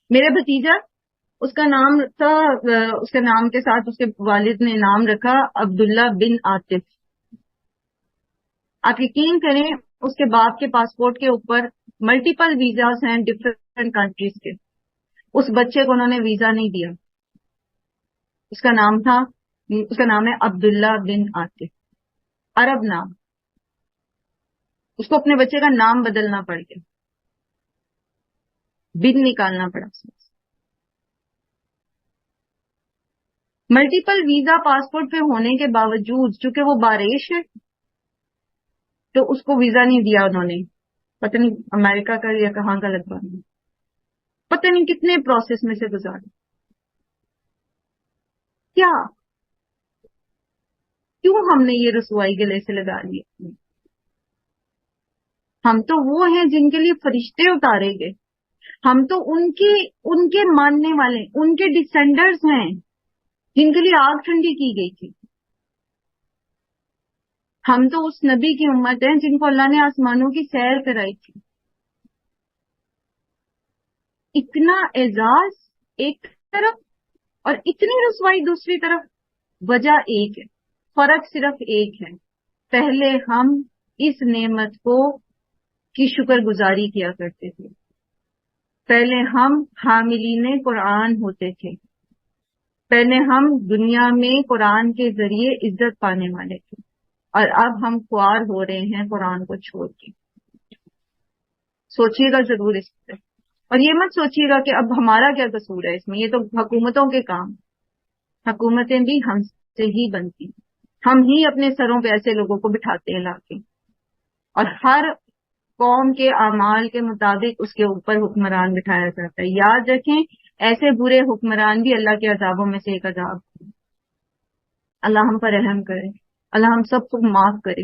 میرا بھتیجا، اس کا نام تھا، اس کے نام کے ساتھ اس کے والد نے نام رکھا عبداللہ بن عاطف. آپ یقین کریں اس کے باپ کے پاسپورٹ کے اوپر ملٹیپل ویزاز ہیں ڈفرینٹ کنٹریز کے. اس بچے کو انہوں نے ویزا نہیں دیا. اس کا نام ہے عبداللہ بن عاطف، عرب نام. اس کو اپنے بچے کا نام بدلنا پڑ گیا، بن نکالنا پڑا. ملٹیپل ویزا پاسپورٹ پہ ہونے کے باوجود چونکہ وہ بارش ہے تو اس کو ویزا نہیں دیا انہوں نے. پتہ نہیں امریکہ کا یا کہاں کا لگوا، پتہ نہیں کتنے پروسیس میں سے گزارا. کیوں ہم نے یہ رسوائی گلے سے لگا لی؟ ہم تو وہ ہیں جن کے لیے فرشتے اتارے گئے، ہم تو ان کے ماننے والے، ان کے ڈسینڈرز ہیں جن کے لیے آگ ٹھنڈی کی گئی تھی. ہم تو اس نبی کی امت ہیں جن کو اللہ نے آسمانوں کی سیر کرائی تھی. اتنا اعزاز ایک طرف اور اتنی رسوائی دوسری طرف. وجہ ایک ہے، فرق صرف ایک ہے. پہلے ہم اس نعمت کی شکر گزاری کیا کرتے تھے، پہلے ہم حاملین قرآن ہوتے تھے، پہلے ہم دنیا میں قرآن کے ذریعے عزت پانے والے تھے، اور اب ہم خوار ہو رہے ہیں قرآن کو چھوڑ کے. سوچیے گا ضرور اس پہ، اور یہ مت سوچیے گا کہ اب ہمارا کیا قصور ہے اس میں. یہ تو حکومتوں کے کام، حکومتیں بھی ہم سے ہی بنتی، ہم ہی اپنے سروں پہ ایسے لوگوں کو بٹھاتے ہیں لا کے، اور ہر قوم کے اعمال کے مطابق اس کے اوپر حکمران بٹھایا جاتا ہے. یاد رکھیں ایسے برے حکمران بھی اللہ کے عذابوں میں سے ایک عذاب. اللہ ہم پر رحم کرے، اللہ ہم سب کو معاف کرے.